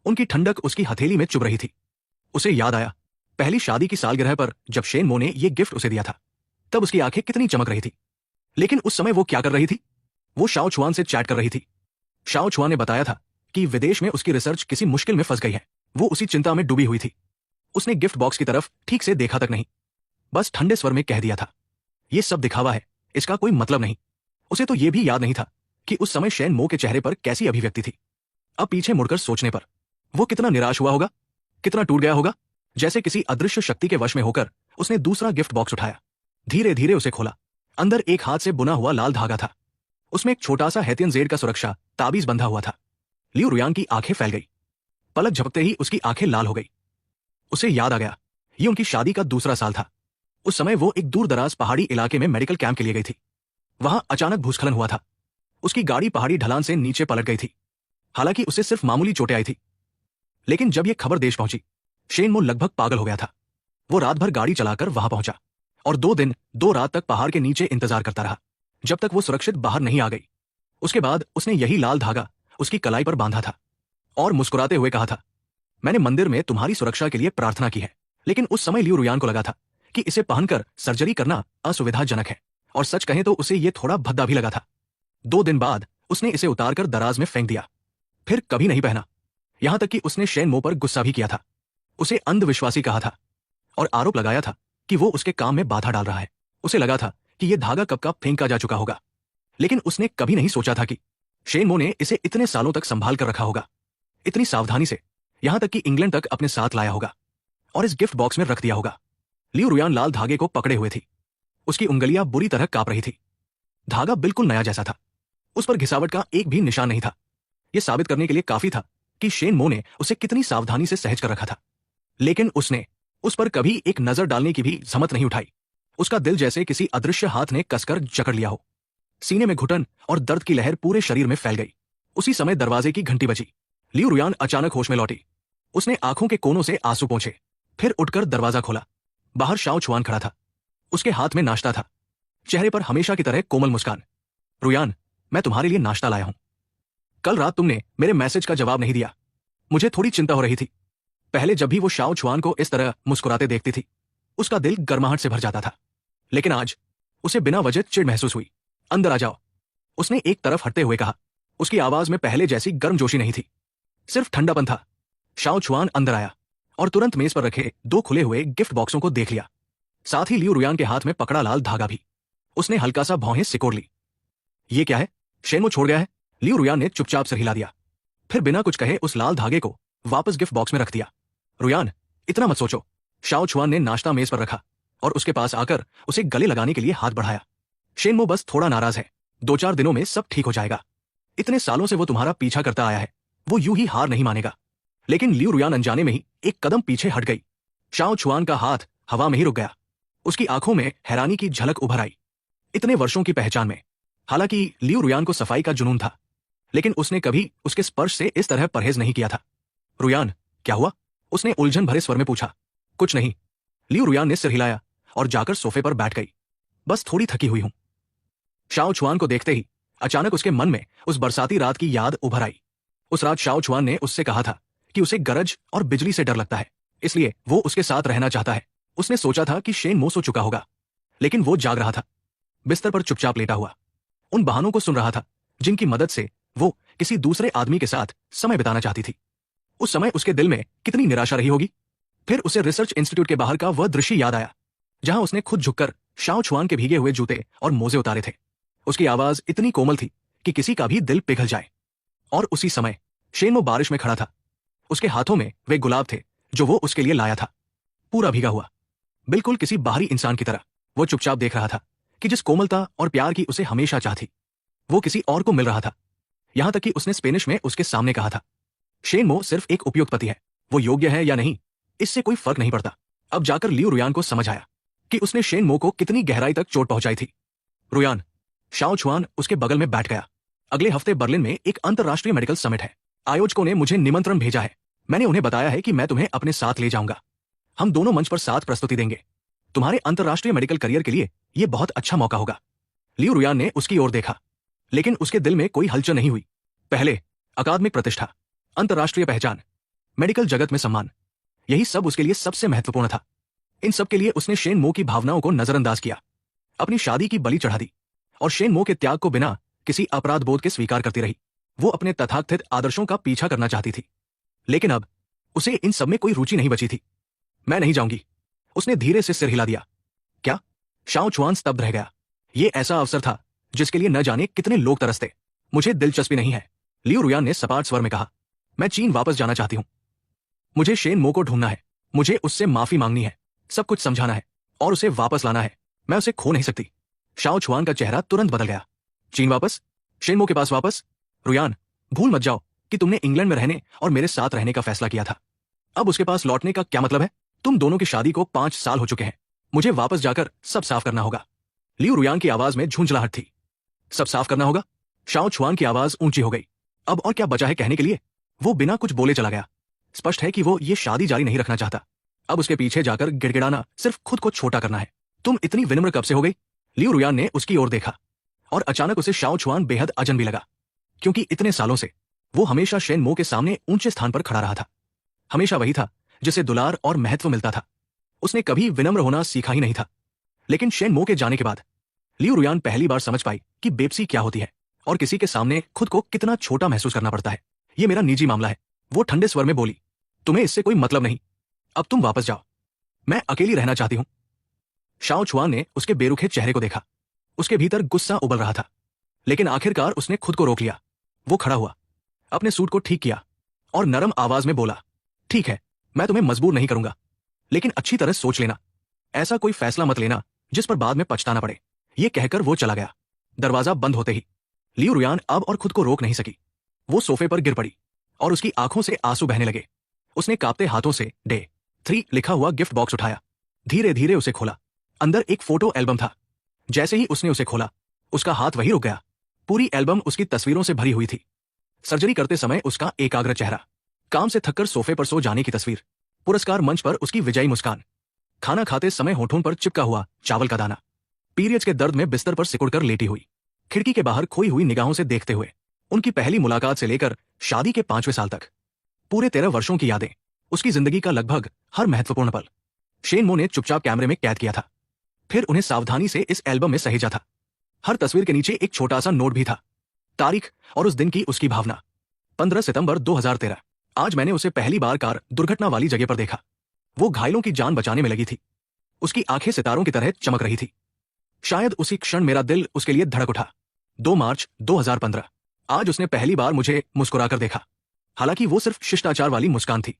Speaker 1: उनकी ठंडक उसकी हथेली में चुभ रही थी। उसे याद आया, पहली शादी की सालगिरह पर जब शेन मो ने ये गिफ्ट उसे दिया था, तब उसकी आंखें कितनी चमक रही थी। लेकिन उस समय वो क्या कर रही थी? वो शाओ छुआन से चैट कर रही थी। शाओ छुआन ने बताया था कि विदेश में उसकी रिसर्च किसी मुश्किल में फंस गई है। वो उसी चिंता में डूबी हुई थी। उसने गिफ्ट बॉक्स की तरफ ठीक से देखा तक नहीं, बस ठंडे स्वर में कह दिया था, ये सब दिखावा है, इसका कोई मतलब नहीं। उसे तो ये भी याद नहीं था कि उस समय शेन मो के चेहरे पर कैसी अभिव्यक्ति थी। अब पीछे मुड़कर सोचने पर वो कितना निराश हुआ होगा, कितना टूट गया होगा। जैसे किसी अदृश्य शक्ति के वश में होकर उसने दूसरा गिफ्ट बॉक्स उठाया, धीरे धीरे उसे खोला। अंदर एक हाथ से बुना हुआ लाल धागा था। उसमें एक छोटा सा हैतियन जेड का सुरक्षा ताबीज बंधा हुआ था। लियू रुयान की आंखें फैल गई। पलक झपकते ही उसकी आंखें लाल हो गई। उसे याद आ गया, ये उनकी शादी का दूसरा साल था। उस समय वो एक दूर दराज पहाड़ी इलाके में मेडिकल कैंप के लिए गई थी। वहां अचानक भूस्खलन हुआ था। उसकी गाड़ी पहाड़ी ढलान से नीचे पलट गई थी। हालांकि उसे सिर्फ मामूली चोटें आई थी, लेकिन जब यह खबर देश पहुंची, शेन मो लगभग पागल हो गया था। वो रात भर गाड़ी चलाकर वहां पहुंचा और 2 दिन 2 रात तक पहाड़ के नीचे इंतजार करता रहा, जब तक वो सुरक्षित बाहर नहीं आ गई। उसके बाद उसने यही लाल धागा उसकी कलाई पर बांधा था और मुस्कुराते हुए कहा था, मैंने मंदिर में तुम्हारी सुरक्षा के लिए प्रार्थना की है। लेकिन उस समय लियू रुयान को लगा था कि इसे पहनकर सर्जरी करना असुविधाजनक है, और सच कहें तो उसे ये थोड़ा भद्दा भी लगा था। 2 दिन बाद उसने इसे उतारकर दराज में फेंक दिया, फिर कभी नहीं पहना। यहां तक कि उसने शेन मो पर गुस्सा भी किया था, उसे अंधविश्वासी कहा था और आरोप लगाया था कि वो उसके काम में बाधा डाल रहा है। उसे लगा था कि यह धागा कब का फेंका जा चुका होगा, लेकिन उसने कभी नहीं सोचा था कि शेन मो ने इसे इतने सालों तक संभाल कर रखा होगा, इतनी सावधानी से, यहां तक कि इंग्लैंड तक अपने साथ लाया होगा और इस गिफ्ट बॉक्स में रख दिया होगा। लियू रुयान लाल धागे को पकड़े हुए थी, उसकी उंगलियां बुरी तरह कांप रही थी। धागा बिल्कुल नया जैसा था, उस पर घिसावट का एक भी निशान नहीं था। यह साबित करने के लिए काफी था कि शेन मो ने उसे कितनी सावधानी से सहज कर रखा था, लेकिन उसने उस पर कभी एक नजर डालने की भी हिम्मत नहीं उठाई। उसका दिल जैसे किसी अदृश्य हाथ ने कसकर जकड़ लिया हो। सीने में घुटन और दर्द की लहर पूरे शरीर में फैल गई। उसी समय दरवाजे की घंटी बजी। लियू रुयान अचानक होश में लौटी। उसने आंखों के कोनों से आंसू पोंछे, फिर उठकर दरवाजा खोला। बाहर शाओ छुआन खड़ा था, उसके हाथ में नाश्ता था, चेहरे पर हमेशा की तरह कोमल मुस्कान। रुयान, मैं तुम्हारे लिए नाश्ता लाया हूं। कल रात तुमने मेरे मैसेज का जवाब नहीं दिया, मुझे थोड़ी चिंता हो रही थी। पहले जब भी वो शाओ छुआन को इस तरह मुस्कुराते देखती थी, उसका दिल गर्माहट से भर जाता था, लेकिन आज उसे बिना वजह चिढ़ महसूस हुई। अंदर आ जाओ, उसने एक तरफ हटते हुए कहा। उसकी आवाज में पहले जैसी गर्मजोशी नहीं थी, सिर्फ ठंडापन था। शाओ छुआन अंदर आया और तुरंत मेज पर रखे 2 खुले हुए गिफ्ट बॉक्सों को देख लिया, साथ ही लियू रुयान के हाथ में पकड़ा लाल धागा भी। उसने हल्का सा भौहें सिकोड़ ली। ये क्या है? शेन मो छोड़ गया है? लियू रुयान ने चुपचाप सिर हिला दिया, फिर बिना कुछ कहे उस लाल धागे को वापस गिफ्ट बॉक्स में रख दिया। रुयान, इतना मत सोचो। शाओ छुआन ने नाश्ता मेज पर रखा और उसके पास आकर उसे गले लगाने के लिए हाथ बढ़ाया। शेन मो बस थोड़ा नाराज है, 2-4 दिनों में सब ठीक हो जाएगा। इतने सालों से वो तुम्हारा पीछा करता आया है, वो यूं ही हार नहीं मानेगा। लेकिन लियू रुयान अनजाने में ही एक कदम पीछे हट गई। शाओ छुआन का हाथ हवा में ही रुक गया। उसकी आंखों में हैरानी की झलक उभर आई। इतने वर्षों की पहचान में, हालांकि लियू रुयान को सफाई का जुनून था, लेकिन उसने कभी उसके स्पर्श से इस तरह परहेज नहीं किया था। रुयान, क्या हुआ? उसने उलझन भरे स्वर में पूछा। कुछ नहीं, लियू रुयान ने सिर हिलाया और जाकर सोफे पर बैठ गई। बस थोड़ी थकी हुई हूं। शाओ छुआन को देखते ही अचानक उसके मन में उस बरसाती रात की याद उभर आई। उस रात शाओ छुआन ने उससे कहा था कि उसे गरज और बिजली से डर लगता है, इसलिए वो उसके साथ रहना चाहता है। उसने सोचा था कि शेन मो सो चुका होगा, लेकिन वो जाग रहा था, बिस्तर पर चुपचाप लेटा हुआ, उन बहानों को सुन रहा था जिनकी मदद से वो किसी दूसरे आदमी के साथ समय बिताना चाहती थी। उस समय उसके दिल में कितनी निराशा रही होगी। फिर उसे रिसर्च इंस्टीट्यूट के बाहर का वह दृश्य याद आया, जहां उसने खुद झुककर शाओ छुआन के भीगे हुए जूते और मोजे उतारे थे। उसकी आवाज इतनी कोमल थी कि किसी का भी दिल पिघल जाए। और उसी समय शेन मो बारिश में खड़ा था। उसके हाथों में वे गुलाब थे जो वो उसके लिए लाया था, पूरा भीगा हुआ, बिल्कुल किसी बाहरी इंसान की तरह। वो चुपचाप देख रहा था कि जिस कोमलता और प्यार की उसे हमेशा चाहती, वो किसी और को मिल रहा था। यहां तक कि उसने स्पेनिश में उसके सामने कहा था, शेन मो सिर्फ एक उपयुक्त पति है, वो योग्य है या नहीं इससे कोई फर्क नहीं पड़ता। अब जाकर लियू रुयान को समझ आया कि उसने शेन मो को कितनी गहराई तक चोट पहुंचाई थी। रुयान, शाओ छुआन उसके बगल में बैठ गया। अगले हफ्ते बर्लिन में एक अंतर्राष्ट्रीय मेडिकल समिट है। आयोजकों ने मुझे निमंत्रण भेजा है। मैंने उन्हें बताया है कि मैं तुम्हें अपने साथ ले जाऊंगा। हम दोनों मंच पर साथ प्रस्तुति देंगे। तुम्हारे अंतर्राष्ट्रीय मेडिकल करियर के लिए यह बहुत अच्छा मौका होगा। लियू रुयान ने उसकी ओर देखा, लेकिन उसके दिल में कोई हलचल नहीं हुई। पहले अकादमिक प्रतिष्ठा, अंतर्राष्ट्रीय पहचान, मेडिकल जगत में सम्मान, यही सब उसके लिए सबसे महत्वपूर्ण था। इन सब के लिए उसने शेन मो की भावनाओं को नजरअंदाज किया, अपनी शादी की बलि चढ़ा दी और शेन मो के त्याग को बिना किसी अपराध बोध के स्वीकार करती रही। वो अपने तथाकथित आदर्शों का पीछा करना चाहती थी, लेकिन अब उसे इन सब में कोई रुचि नहीं बची थी। मैं नहीं जाऊंगी, उसने धीरे से सिर हिला दिया। क्या? शाओ छुआन स्तब्ध रह गया। ये ऐसा अवसर था जिसके लिए न जाने कितने लोग तरसते। मुझे दिलचस्पी नहीं है, लियू रुयान ने सपाट स्वर में कहा। मैं चीन वापस जाना चाहती हूं। मुझे शेन मो को ढूंढना है, मुझे उससे माफी मांगनी है, सब कुछ समझाना है और उसे वापस लाना है। मैं उसे खो नहीं सकती। शाओ छुआन का चेहरा तुरंत बदल गया। चीन वापस? शेन मो के पास वापस? रुयान, भूल मत जाओ कि तुमने इंग्लैंड में रहने और मेरे साथ रहने का फैसला किया था। अब उसके पास लौटने का क्या मतलब है? तुम दोनों की शादी को 5 साल हो चुके हैं। मुझे वापस जाकर सब साफ करना होगा। लियू रुयान की आवाज में झुंझलाहट थी। सब साफ करना होगा? शाओ छुआन की आवाज ऊंची हो गई। अब और क्या बचा है कहने के लिए? वो बिना कुछ बोले चला गया। स्पष्ट है कि वो ये शादी जारी नहीं रखना चाहता। अब उसके पीछे जाकर गिड़गिड़ाना सिर्फ खुद को छोटा करना है। तुम इतनी विनम्र कब से हो गई? लियू रुयान ने उसकी ओर देखा और अचानक उसे शाओ छुआन बेहद अजनबी लगा, क्योंकि इतने सालों से वो हमेशा शेन मो के सामने ऊंचे स्थान पर खड़ा रहा था। हमेशा वही था जिसे दुलार और महत्व मिलता था। उसने कभी विनम्र होना सीखा ही नहीं था। लेकिन शेन मो के जाने के बाद लियू रुयान पहली बार समझ पाई कि बेपसी क्या होती है और किसी के सामने खुद को कितना छोटा महसूस करना पड़ता है। ये मेरा निजी मामला है। वो ठंडे स्वर में बोली, तुम्हें इससे कोई मतलब नहीं, अब तुम वापस जाओ, मैं अकेली रहना चाहती हूं। शाओ छुआन ने उसके बेरुखे चेहरे को देखा। उसके भीतर गुस्सा उबल रहा था, लेकिन आखिरकार उसने खुद को रोक लिया। वो खड़ा हुआ, अपने सूट को ठीक किया और नरम आवाज में बोला, ठीक है, मैं तुम्हें मजबूर नहीं करूंगा, लेकिन अच्छी तरह सोच लेना, ऐसा कोई फैसला मत लेना जिस पर बाद में पछताना पड़े। ये कहकर वो चला गया। दरवाजा बंद होते ही लियू रुयान अब और खुद को रोक नहीं सकी। वो सोफे पर गिर पड़ी और उसकी आंखों से आंसू बहने लगे। उसने कांपते हाथों से डे 3 लिखा हुआ गिफ्ट बॉक्स उठाया। धीरे धीरे उसे खोला। अंदर एक फोटो एल्बम था। जैसे ही उसने उसे खोला, उसका हाथ वहीं रुक गया। पूरी एल्बम उसकी तस्वीरों से भरी हुई थी। सर्जरी करते समय उसका एकाग्र चेहरा, काम से थककर सोफे पर सो जाने की तस्वीर, पुरस्कार मंच पर उसकी विजयी मुस्कान, खाना खाते समय होठों पर चिपका हुआ चावल का दाना, पीरियड्स के दर्द में बिस्तर पर सिकुड़कर लेटी हुई, खिड़की के बाहर खोई हुई निगाहों से देखते हुए, उनकी पहली मुलाकात से लेकर शादी के 5वें साल तक पूरे 13 वर्षों की यादें, उसकी जिंदगी का लगभग हर महत्वपूर्ण पल शेन मो ने चुपचाप कैमरे में कैद किया था। फिर उन्हें सावधानी से इस एल्बम में सहेजा था। हर तस्वीर के नीचे एक छोटा सा नोट भी था, तारीख और उस दिन की उसकी भावना। 15 सितंबर 2013। आज मैंने उसे पहली बार कार दुर्घटना वाली जगह पर देखा। वो घायलों की जान बचाने में लगी थी। उसकी आंखें सितारों की तरह चमक रही थी। शायद उसी क्षण मेरा दिल उसके लिए धड़क उठा। 2 मार्च 2015। आज उसने पहली बार मुझे मुस्कुराकर देखा। हालांकि वो सिर्फ शिष्टाचार वाली मुस्कान थी,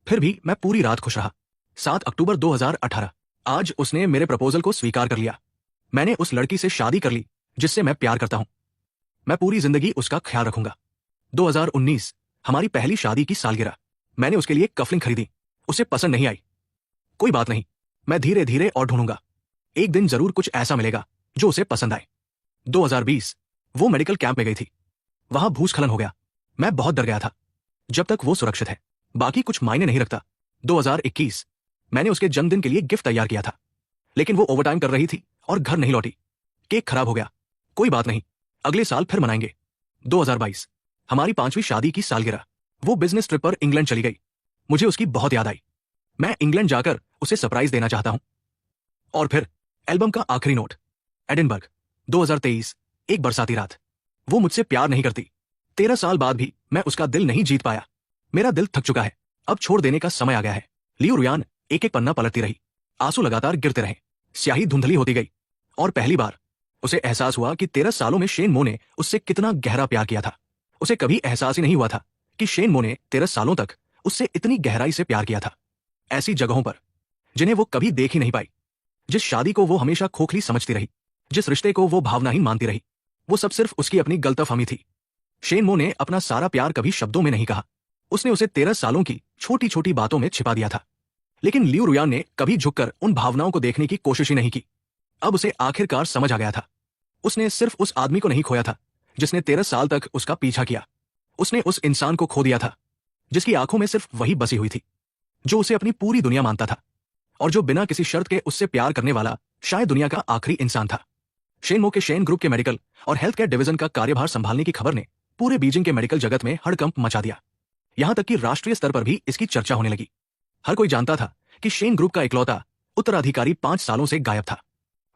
Speaker 1: फिर भी मैं पूरी रात खुश रहा। 7 अक्टूबर 2018। आज उसने मेरे प्रपोजल को स्वीकार कर लिया। मैंने उस लड़की से शादी कर ली जिससे मैं प्यार करता हूं। मैं पूरी जिंदगी उसका ख्याल रखूंगा। 2019। हमारी पहली शादी की सालगिरह। मैंने उसके लिए कफलिंग खरीदी। उसे पसंद नहीं आई। कोई बात नहीं, मैं धीरे धीरे और ढूंढूंगा। एक दिन जरूर कुछ ऐसा मिलेगा जो उसे पसंद आए। 2020। वो मेडिकल कैंप में गई थी। वहां भूस्खलन हो गया। मैं बहुत डर गया था। जब तक वो सुरक्षित है, बाकी कुछ मायने नहीं रखता। 2021। मैंने उसके जन्मदिन के लिए गिफ्ट तैयार किया था, लेकिन वो ओवरटाइम कर रही थी और घर नहीं लौटी। केक खराब हो गया। कोई बात नहीं, अगले साल फिर मनाएंगे। 2022। हमारी 5वीं शादी की सालगिरह। वो बिजनेस ट्रिप पर इंग्लैंड चली गई। मुझे उसकी बहुत याद आई। मैं इंग्लैंड जाकर उसे सरप्राइज देना चाहता हूं। और फिर एल्बम का आखिरी नोट, एडिनबर्ग 2023। एक बरसाती रात। वो मुझसे प्यार नहीं करती। 13 साल बाद भी मैं उसका दिल नहीं जीत पाया। मेरा दिल थक चुका है। अब छोड़ देने का समय आ गया है। लियू रुयान एक एक पन्ना पलटती रही। आंसू लगातार गिरते रहे। स्याही धुंधली होती गई और पहली बार उसे एहसास हुआ कि 13 सालों में शेन मो ने उससे कितना गहरा प्यार किया था। उसे कभी एहसास ही नहीं हुआ था कि शेन मो ने 13 सालों तक उससे इतनी गहराई से प्यार किया था। ऐसी जगहों पर जिन्हें वो कभी देख ही नहीं पाई। जिस शादी को वो हमेशा खोखली समझती रही, जिस रिश्ते को वो भावनाहीन मानती रही, वो सब सिर्फ उसकी अपनी गलतफहमी थी। शेन मो ने अपना सारा प्यार कभी शब्दों में नहीं कहा। उसने उसे 13 सालों की छोटी छोटी बातों में छिपा दिया था। लेकिन लियू रुयान ने कभी झुककर उन भावनाओं को देखने की कोशिश ही नहीं की। अब उसे आखिरकार समझ आ गया था। उसने सिर्फ उस आदमी को नहीं खोया था जिसने 13 साल तक उसका पीछा किया। उसने उस इंसान को खो दिया था जिसकी आंखों में सिर्फ वही बसी हुई थी, जो उसे अपनी पूरी दुनिया मानता था और जो बिना किसी शर्त के उससे प्यार करने वाला शायद दुनिया का आखिरी इंसान था। शेन मो के शेन ग्रुप के मेडिकल और हेल्थ केयर डिवीजन का कार्यभार संभालने की खबर ने पूरे बीजिंग के मेडिकल जगत में हड़कंप मचा दिया। यहां तक कि राष्ट्रीय स्तर पर भी इसकी चर्चा होने लगी। हर कोई जानता था कि शेन ग्रुप का इकलौता उत्तराधिकारी 5 सालों से गायब था।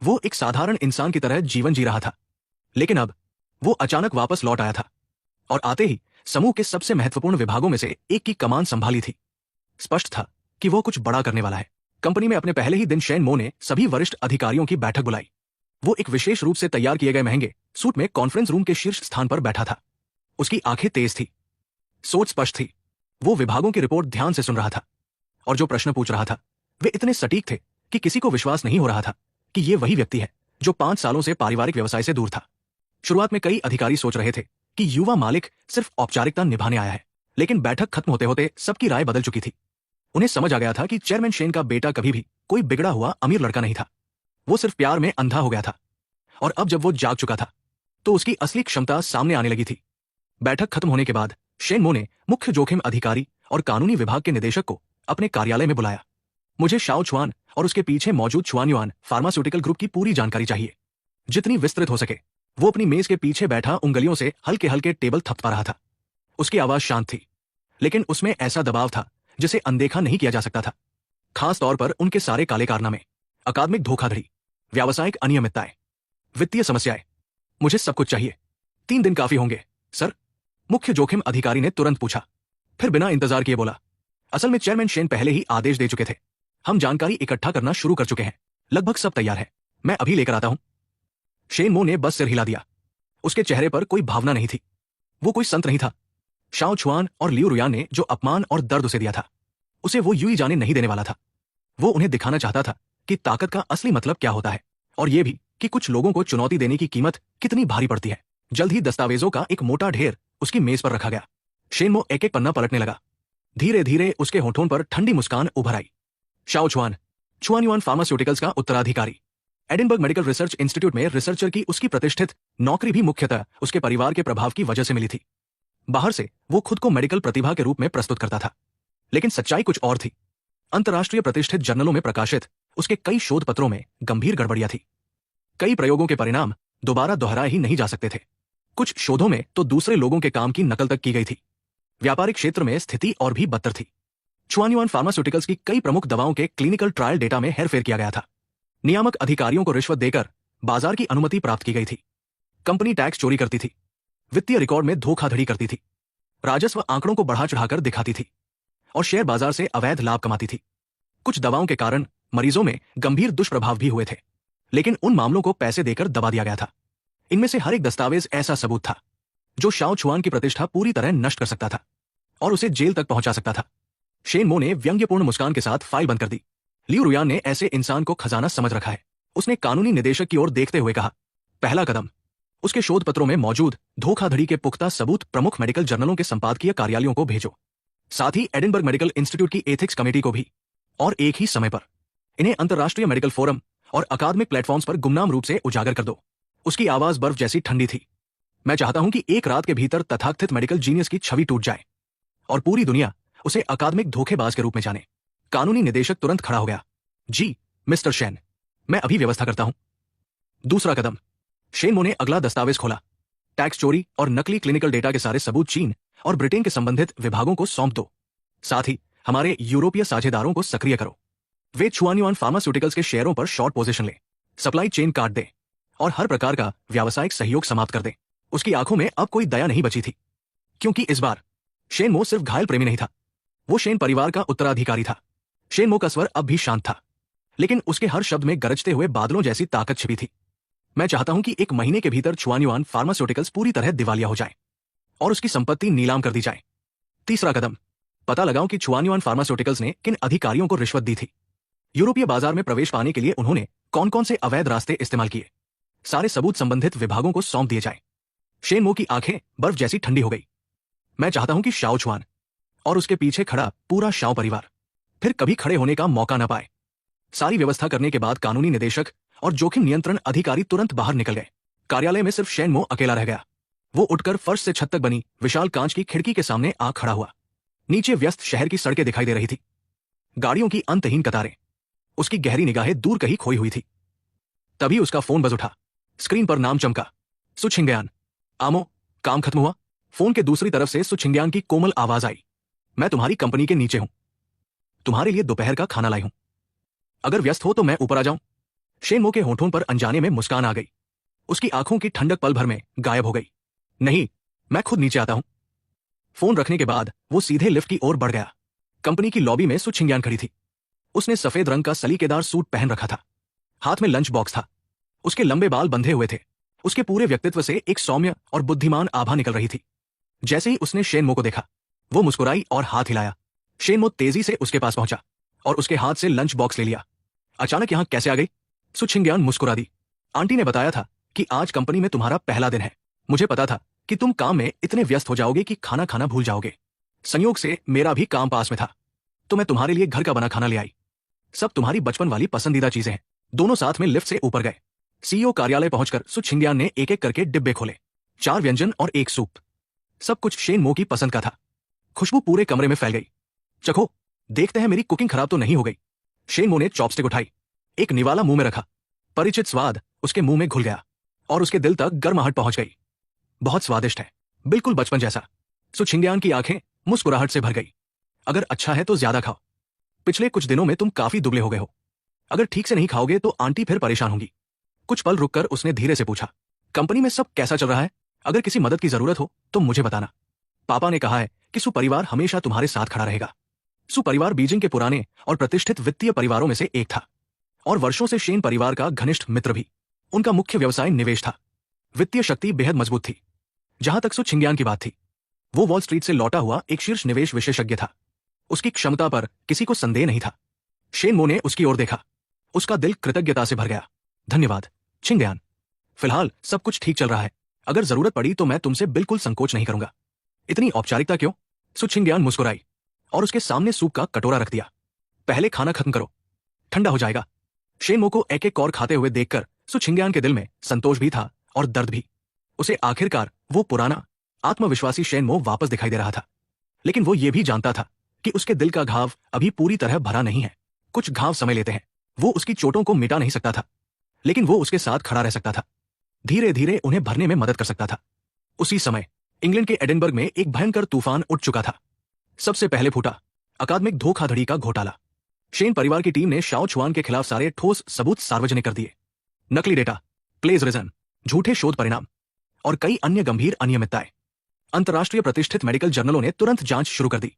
Speaker 1: वो एक साधारण इंसान की तरह जीवन जी रहा था, लेकिन अब वो अचानक वापस लौट आया था और आते ही समूह के सबसे महत्वपूर्ण विभागों में से एक की कमान संभाली थी। स्पष्ट था कि वो कुछ बड़ा करने वाला है। कंपनी में अपने पहले ही दिन शेन मो ने सभी वरिष्ठ अधिकारियों की बैठक बुलाई। वो एक विशेष रूप से तैयार किए गए महंगे सूट में कॉन्फ्रेंस रूम के शीर्ष स्थान पर बैठा था। उसकी आंखें तेज थी, सोच स्पष्ट थी। वो विभागों की रिपोर्ट ध्यान से सुन रहा था और जो प्रश्न पूछ रहा था वे इतने सटीक थे कि किसी को विश्वास नहीं हो रहा था कि ये वही व्यक्ति है जो 5 सालों से पारिवारिक व्यवसाय से दूर था। शुरुआत में कई अधिकारी सोच रहे थे कि युवा मालिक सिर्फ औपचारिकता निभाने आया है, लेकिन बैठक खत्म होते होते सबकी राय बदल चुकी थी। उन्हें समझ आ गया था कि चेयरमैन शेन का बेटा कभी भी कोई बिगड़ा हुआ अमीर लड़का नहीं था। वो सिर्फ प्यार में अंधा हो गया था और अब जब वो जाग चुका था तो उसकी असली क्षमता सामने आने लगी थी। बैठक खत्म होने के बाद शेन मो ने मुख्य जोखिम अधिकारी और कानूनी विभाग के निदेशक को अपने कार्यालय में बुलाया। मुझे शाओ छुआन और उसके पीछे मौजूद छुआनयुआन फार्मास्यूटिकल ग्रुप की पूरी जानकारी चाहिए, जितनी विस्तृत हो सके। वो अपनी मेज के पीछे बैठा उंगलियों से हल्के हल्के टेबल थपथपा रहा था। उसकी आवाज शांत थी, लेकिन उसमें ऐसा दबाव था जिसे अनदेखा नहीं किया जा सकता था। खास तौर पर उनके सारे काले कारनामे, अकादमिक धोखाधड़ी, व्यावसायिक अनियमितताएं, वित्तीय समस्याएं। मुझे सब कुछ चाहिए। 3 दिन काफी होंगे सर, मुख्य जोखिम अधिकारी ने तुरंत पूछा। फिर बिना इंतजार किए बोला, असल में चेयरमैन शेन पहले ही आदेश दे चुके थे। हम जानकारी इकट्ठा करना शुरू कर चुके हैं, लगभग सब तैयार है, मैं अभी लेकर आता हूं। शेन मो ने बस सिर हिला दिया। उसके चेहरे पर कोई भावना नहीं थी। वो कोई संत नहीं था। शाओ छुआन और लियू रुयान ने जो अपमान और दर्द उसे दिया था, उसे वो यूं ही जाने नहीं देने वाला था। वो उन्हें दिखाना चाहता था कि ताकत का असली मतलब क्या होता है, और ये भी कि कुछ लोगों को चुनौती देने की कीमत कितनी भारी पड़ती है। जल्द ही दस्तावेजों का एक मोटा ढेर उसकी मेज पर रखा गया। शेन मो एक एक पन्ना पलटने लगा। धीरे धीरे उसके होठों पर ठंडी मुस्कान उभर आई। शाओ छुआन, छुआनयुआन फार्मास्यूटिकल्स का उत्तराधिकारी। एडिनबर्ग मेडिकल रिसर्च इंस्टीट्यूट में रिसर्चर की उसकी प्रतिष्ठित नौकरी भी मुख्यतः उसके परिवार के प्रभाव की वजह से मिली थी। बाहर से वो खुद को मेडिकल प्रतिभा के रूप में प्रस्तुत करता था, लेकिन सच्चाई कुछ और थी। अंतर्राष्ट्रीय प्रतिष्ठित जर्नलों में प्रकाशित उसके कई शोध पत्रों में गंभीर गड़बड़ियां थी। कई प्रयोगों के परिणाम दोबारा दोहराए ही नहीं जा सकते थे। कुछ शोधों में तो दूसरे लोगों के काम की नकल तक की गई थी। व्यापारिक क्षेत्र में स्थिति और भी बदतर थी। छुआनयुआन फार्मास्यूटिकल्स की कई प्रमुख दवाओं के क्लिनिकल ट्रायल डेटा में हेरफेर किया गया था। नियामक अधिकारियों को रिश्वत देकर बाजार की अनुमति प्राप्त की गई थी। कंपनी टैक्स चोरी करती थी, वित्तीय रिकॉर्ड में धोखाधड़ी करती थी, राजस्व आंकड़ों को बढ़ा चढ़ाकर दिखाती थी और शेयर बाजार से अवैध लाभ कमाती थी। कुछ दवाओं के कारण मरीजों में गंभीर दुष्प्रभाव भी हुए थे, लेकिन उन मामलों को पैसे देकर दबा दिया गया था। इनमें से हर एक दस्तावेज ऐसा सबूत था जो शाओ छुआन की प्रतिष्ठा पूरी तरह नष्ट कर सकता था और उसे जेल तक पहुंचा सकता था। शेन मो ने व्यंग्यपूर्ण मुस्कान के साथ फाइल बंद कर दी। लियू रुयान ने ऐसे इंसान को खजाना समझ रखा है। उसने कानूनी निदेशक की ओर देखते हुए कहा, पहला कदम, उसके शोध पत्रों में मौजूद धोखाधड़ी के पुख्ता सबूत प्रमुख मेडिकल जर्नलों के संपादकीय कार्यालयों को भेजो, साथ ही एडिनबर्ग मेडिकल इंस्टीट्यूट की एथिक्स कमेटी को भी, और एक ही समय पर इन्हें अंतर्राष्ट्रीय मेडिकल फोरम और अकादमिक प्लेटफॉर्म्स पर गुमनाम रूप से उजागर कर दो। उसकी आवाज बर्फ जैसी ठंडी थी। मैं चाहता हूं कि एक रात के भीतर तथाकथित मेडिकल जीनियस की छवि टूट जाए और पूरी दुनिया उसे अकादमिक धोखेबाज के रूप में जाने। कानूनी निदेशक तुरंत खड़ा हो गया। जी मिस्टर शेन, मैं अभी व्यवस्था करता हूं। दूसरा कदम, शेन मो ने अगला दस्तावेज खोला। टैक्स चोरी और नकली क्लिनिकल डेटा के सारे सबूत चीन और ब्रिटेन के संबंधित विभागों को सौंप दो। साथ ही हमारे यूरोपीय साझेदारों को सक्रिय करो। वे छुआनयुआन फार्मास्यूटिकल्स के शेयरों पर शॉर्ट पोजीशन ले, सप्लाई चेन काट दे और हर प्रकार का व्यावसायिक सहयोग समाप्त कर दे। उसकी आंखों में अब कोई दया नहीं बची थी, क्योंकि इस बार शेन मो सिर्फ घायल प्रेमी नहीं था, वो शेन परिवार का उत्तराधिकारी था। शेन मो का स्वर अब भी शांत था, लेकिन उसके हर शब्द में गरजते हुए बादलों जैसी ताकत छिपी थी। मैं चाहता हूं कि 1 महीने के भीतर छुआनयुआन फार्मास्यूटिकल्स पूरी तरह दिवालिया हो जाए और उसकी संपत्ति नीलाम कर दी जाए। तीसरा कदम, पता लगाओ कि छुआनयुआन फार्मास्यूटिकल्स ने किन अधिकारियों को रिश्वत दी थी। यूरोपीय बाजार में प्रवेश पाने के लिए उन्होंने कौन कौन से अवैध रास्ते इस्तेमाल किए। सारे सबूत संबंधित विभागों को सौंप दिए जाए। शेन मो की आंखें बर्फ जैसी ठंडी हो गई। मैं चाहता हूं कि शाओ छुआन और उसके पीछे खड़ा पूरा शाओ परिवार फिर कभी खड़े होने का मौका न पाए। सारी व्यवस्था करने के बाद कानूनी निदेशक और जोखिम नियंत्रण अधिकारी तुरंत बाहर निकल गए। कार्यालय में सिर्फ शेन मो अकेला रह गया। वो उठकर फर्श से छत तक बनी विशाल कांच की खिड़की के सामने आ खड़ा हुआ। नीचे व्यस्त शहर की सड़कें दिखाई दे रही थी, गाड़ियों की अंतहीन कतारें। उसकी गहरी निगाहें दूर कहीं खोई हुई थी। तभी उसका फोन बज उठा। स्क्रीन पर नाम चमका, सु छिंगयान। आमो, काम खत्म हुआ? फोन के दूसरी तरफ से सु छिंगयान की कोमल आवाज आई। मैं तुम्हारी कंपनी के नीचे हूं, तुम्हारे लिए दोपहर का खाना लाई हूं। अगर व्यस्त हो तो मैं ऊपर आ जाऊं? शेन मो के होठों पर अनजाने में मुस्कान आ गई। उसकी आंखों की ठंडक पल भर में गायब हो गई। नहीं, मैं खुद नीचे आता हूं। फोन रखने के बाद वो सीधे लिफ्ट की ओर बढ़ गया। कंपनी की लॉबी में सु छिंगयान खड़ी थी। उसने सफेद रंग का सलीकेदार सूट पहन रखा था। हाथ में लंच बॉक्स था। उसके लंबे बाल बंधे हुए थे। उसके पूरे व्यक्तित्व से एक सौम्य और बुद्धिमान आभा निकल रही थी। जैसे ही उसने शेन मो को देखा, वो मुस्कुराई और हाथ हिलाया। शेन मो तेजी से उसके पास पहुंचा और उसके हाथ से लंच बॉक्स ले लिया। अचानक यहां कैसे आ गई? सु छिंगयान मुस्कुरा दी। आंटी ने बताया था कि आज कंपनी में तुम्हारा पहला दिन है। मुझे पता था कि तुम काम में इतने व्यस्त हो जाओगे कि खाना खाना भूल जाओगे। संयोग से मेरा भी काम पास में था, तो मैं तुम्हारे लिए घर का बना खाना ले आई। सब तुम्हारी बचपन वाली पसंदीदा चीजें हैं। दोनों साथ में लिफ्ट से ऊपर गए। सीईओ कार्यालय पहुंचकर सु छिंगयान ने एक एक करके डिब्बे खोले। 4 व्यंजन और 1 सूप। सब कुछ शेन मो की पसंद का था। खुशबू पूरे कमरे में फैल गई। चखो, देखते हैं मेरी कुकिंग खराब तो नहीं हो गई। शेन मो ने चॉपस्टिक उठाई, एक निवाला मुंह में रखा। परिचित स्वाद उसके मुंह में घुल गया और उसके दिल तक गर्माहट पहुंच गई। बहुत स्वादिष्ट है, बिल्कुल बचपन जैसा। सु छिंगयान की आंखें मुस्कुराहट से भर गई। अगर अच्छा है तो ज्यादा खाओ। पिछले कुछ दिनों में तुम काफी दुबले हो गए हो। अगर ठीक से नहीं खाओगे तो आंटी फिर परेशान होंगी। कुछ पल रुककर उसने धीरे से पूछा, कंपनी में सब कैसा चल रहा है? अगर किसी मदद की जरूरत हो तो मुझे बताना। पापा ने कहा है कि सुपरिवार हमेशा तुम्हारे साथ खड़ा रहेगा। सुपरिवार बीजिंग के पुराने और प्रतिष्ठित वित्तीय परिवारों में से एक था और वर्षों से शेन परिवार का घनिष्ठ मित्र भी। उनका मुख्य व्यवसाय निवेश था। वित्तीय शक्ति बेहद मजबूत थी। जहां तक सु छिंगयान की बात थी, वो वॉल स्ट्रीट से लौटा हुआ एक शीर्ष निवेश विशेषज्ञ था। उसकी क्षमता पर किसी को संदेह नहीं था। शेन मो ने उसकी ओर देखा। उसका दिल कृतज्ञता से भर गया। धन्यवाद छिंगयान, फिलहाल सब कुछ ठीक चल रहा है। अगर जरूरत पड़ी तो मैं तुमसे बिल्कुल संकोच नहीं करूंगा। इतनी औपचारिकता क्यों? सु छिंगयान मुस्कुराई और उसके सामने सूप का कटोरा रख दिया। पहले खाना खत्म करो, ठंडा हो जाएगा। शेन मो को एक एक कौर खाते हुए देखकर सु छिंगयान के दिल में संतोष भी था और दर्द भी। उसे आखिरकार वो पुराना आत्मविश्वासी शेन मो वापस दिखाई दे रहा था। लेकिन वो ये भी जानता था कि उसके दिल का घाव अभी पूरी तरह भरा नहीं है। कुछ घाव समय लेते हैं। वो उसकी चोटों को मिटा नहीं सकता था, लेकिन वो उसके साथ खड़ा रह सकता था। धीरे धीरे उन्हें भरने में मदद कर सकता था। उसी समय इंग्लैंड के एडिनबर्ग में एक भयंकर तूफान उठ चुका था। सबसे पहले फूटा अकादमिक धोखाधड़ी का घोटाला। शेन परिवार की टीम ने शाओ छुआन के खिलाफ सारे ठोस सबूत सार्वजनिक कर दिए। नकली डेटा, प्लेजरिज्म, झूठे शोध परिणाम और कई अन्य गंभीर अनियमितताएं। अंतर्राष्ट्रीय प्रतिष्ठित मेडिकल जर्नलों ने तुरंत जांच शुरू कर दी।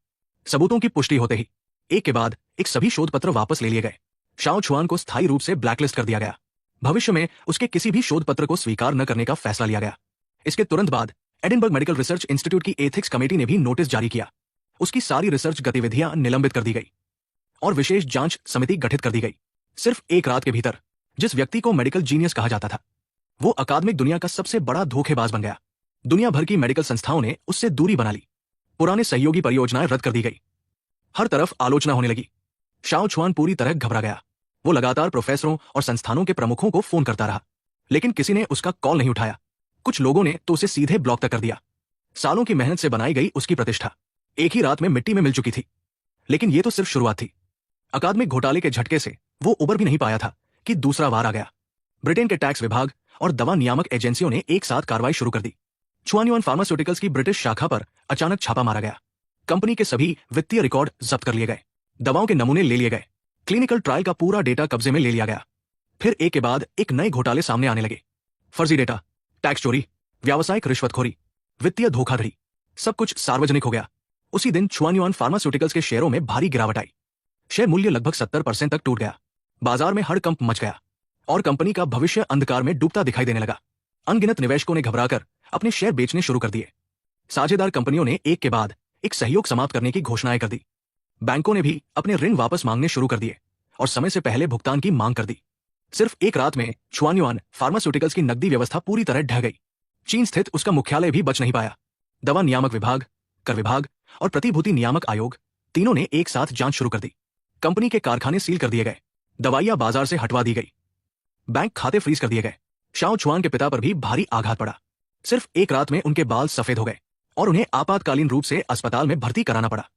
Speaker 1: सबूतों की पुष्टि होते ही एक के बाद एक सभी शोध पत्र वापस ले लिए गए। शाओ छुआन को स्थायी रूप से ब्लैकलिस्ट कर दिया गया। भविष्य में उसके किसी भी शोध पत्र को स्वीकार न करने का फैसला लिया गया। इसके तुरंत बाद एडिनबर्ग मेडिकल रिसर्च इंस्टीट्यूट की एथिक्स कमेटी ने भी नोटिस जारी किया। उसकी सारी रिसर्च गतिविधियां निलंबित कर दी गई और विशेष जांच समिति गठित कर दी गई। सिर्फ एक रात के भीतर जिस व्यक्ति को मेडिकल जीनियस कहा जाता था, वो अकादमिक दुनिया का सबसे बड़ा धोखेबाज बन गया। दुनिया भर की मेडिकल संस्थाओं ने उससे दूरी बना ली। पुराने सहयोगी परियोजनाएं रद्द कर दी गई। हर तरफ आलोचना होने लगी। शाओ छुआन पूरी तरह घबरा गया। वो लगातार प्रोफेसरों और संस्थानों के प्रमुखों को फोन करता रहा, लेकिन किसी ने उसका कॉल नहीं उठाया। कुछ लोगों ने तो उसे सीधे ब्लॉक तक कर दिया। सालों की मेहनत से बनाई गई उसकी प्रतिष्ठा एक ही रात में मिट्टी में मिल चुकी थी। लेकिन ये तो सिर्फ शुरुआत थी। अकादमिक घोटाले के झटके से वो उबर भी नहीं पाया था कि दूसरा वार आ गया। ब्रिटेन के टैक्स विभाग और दवा नियामक एजेंसियों ने एक साथ कार्रवाई शुरू कर दी। छुआनयुआन फार्मास्यूटिकल्स की ब्रिटिश शाखा पर अचानक छापा मारा गया। कंपनी के सभी वित्तीय रिकॉर्ड जब्त कर लिए गए। दवाओं के नमूने ले लिए गए। क्लिनिकल ट्रायल का पूरा डेटा कब्जे में ले लिया गया। फिर एक के बाद एक नए घोटाले सामने आने लगे। फर्जी डेटा, टैक्स चोरी, व्यावसायिक रिश्वतखोरी, वित्तीय धोखाधड़ी, सब कुछ सार्वजनिक हो गया। उसी दिन छुआनयुआन फार्मास्यूटिकल्स के शेयरों में भारी गिरावट आई। शेयर मूल्य लगभग 70% तक टूट गया। बाजार में हड़कंप मच गया और कंपनी का भविष्य अंधकार में डूबता दिखाई देने लगा। अनगिनत निवेशकों ने घबराकर अपने शेयर बेचने शुरू कर दिए। साझेदार कंपनियों ने एक के बाद एक सहयोग समाप्त करने की घोषणाएं कर दी। बैंकों ने भी अपने ऋण वापस मांगने शुरू कर दिए और समय से पहले भुगतान की मांग कर दी। सिर्फ एक रात में छुआनयुआन फार्मास्यूटिकल्स की नकदी व्यवस्था पूरी तरह ढह गई। चीन स्थित उसका मुख्यालय भी बच नहीं पाया। दवा नियामक विभाग, कर विभाग और प्रतिभूति नियामक आयोग तीनों ने एक साथ जांच शुरू कर दी। कंपनी के कारखाने सील कर दिए गए। दवाइयां बाजार से हटवा दी गई। बैंक खाते फ्रीज कर दिए गए। शाओ छुआन के पिता पर भी भारी आघात पड़ा। सिर्फ एक रात में उनके बाल सफेद हो गए और उन्हें आपातकालीन रूप से अस्पताल में भर्ती कराना पड़ा।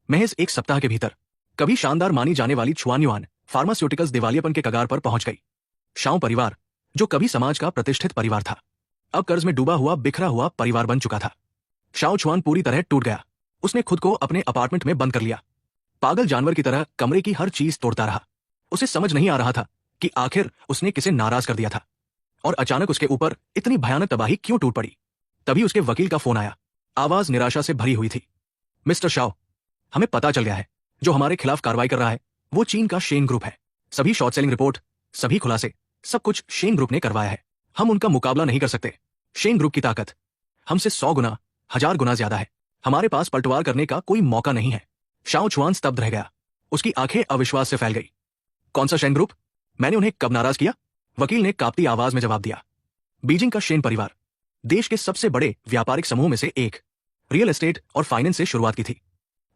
Speaker 1: महज एक सप्ताह के भीतर कभी शानदार मानी जाने वाली छुआनयुआन फार्मास्यूटिकल्स दिवालियापन के कगार पर पहुंच गई। शाओ परिवार, जो कभी समाज का प्रतिष्ठित परिवार था, अब कर्ज में डूबा हुआ बिखरा हुआ परिवार बन चुका था। शाओ छुआन पूरी तरह टूट गया। उसने खुद को अपने अपार्टमेंट में बंद कर लिया। पागल जानवर की तरह कमरे की हर चीज तोड़ता रहा। उसे समझ नहीं आ रहा था कि आखिर उसने किसे नाराज कर दिया था और अचानक उसके ऊपर इतनी भयानक तबाही क्यों टूट पड़ी। तभी उसके वकील का फोन आया। आवाज निराशा से भरी हुई थी। मिस्टर शाओ, हमें पता चल गया है, जो हमारे खिलाफ कार्रवाई कर रहा है वो चीन का शेन ग्रुप है। सभी शॉर्ट सेलिंग रिपोर्ट, सभी खुलासे, सब कुछ शेन ग्रुप ने करवाया है। हम उनका मुकाबला नहीं कर सकते। शेन ग्रुप की ताकत हमसे 100 गुना, 1000 गुना ज्यादा है। हमारे पास पलटवार करने का कोई मौका नहीं है। शाओ छुआन स्तब्ध रह गया। उसकी आंखें अविश्वास से फैल गई। कौन सा शेन ग्रुप? मैंने उन्हें कब नाराज किया? वकील ने कांपती आवाज में जवाब दिया। बीजिंग का शेन परिवार देश के सबसे बड़े व्यापारिक समूह में से एक, रियल एस्टेट और फाइनेंस से शुरुआत की थी।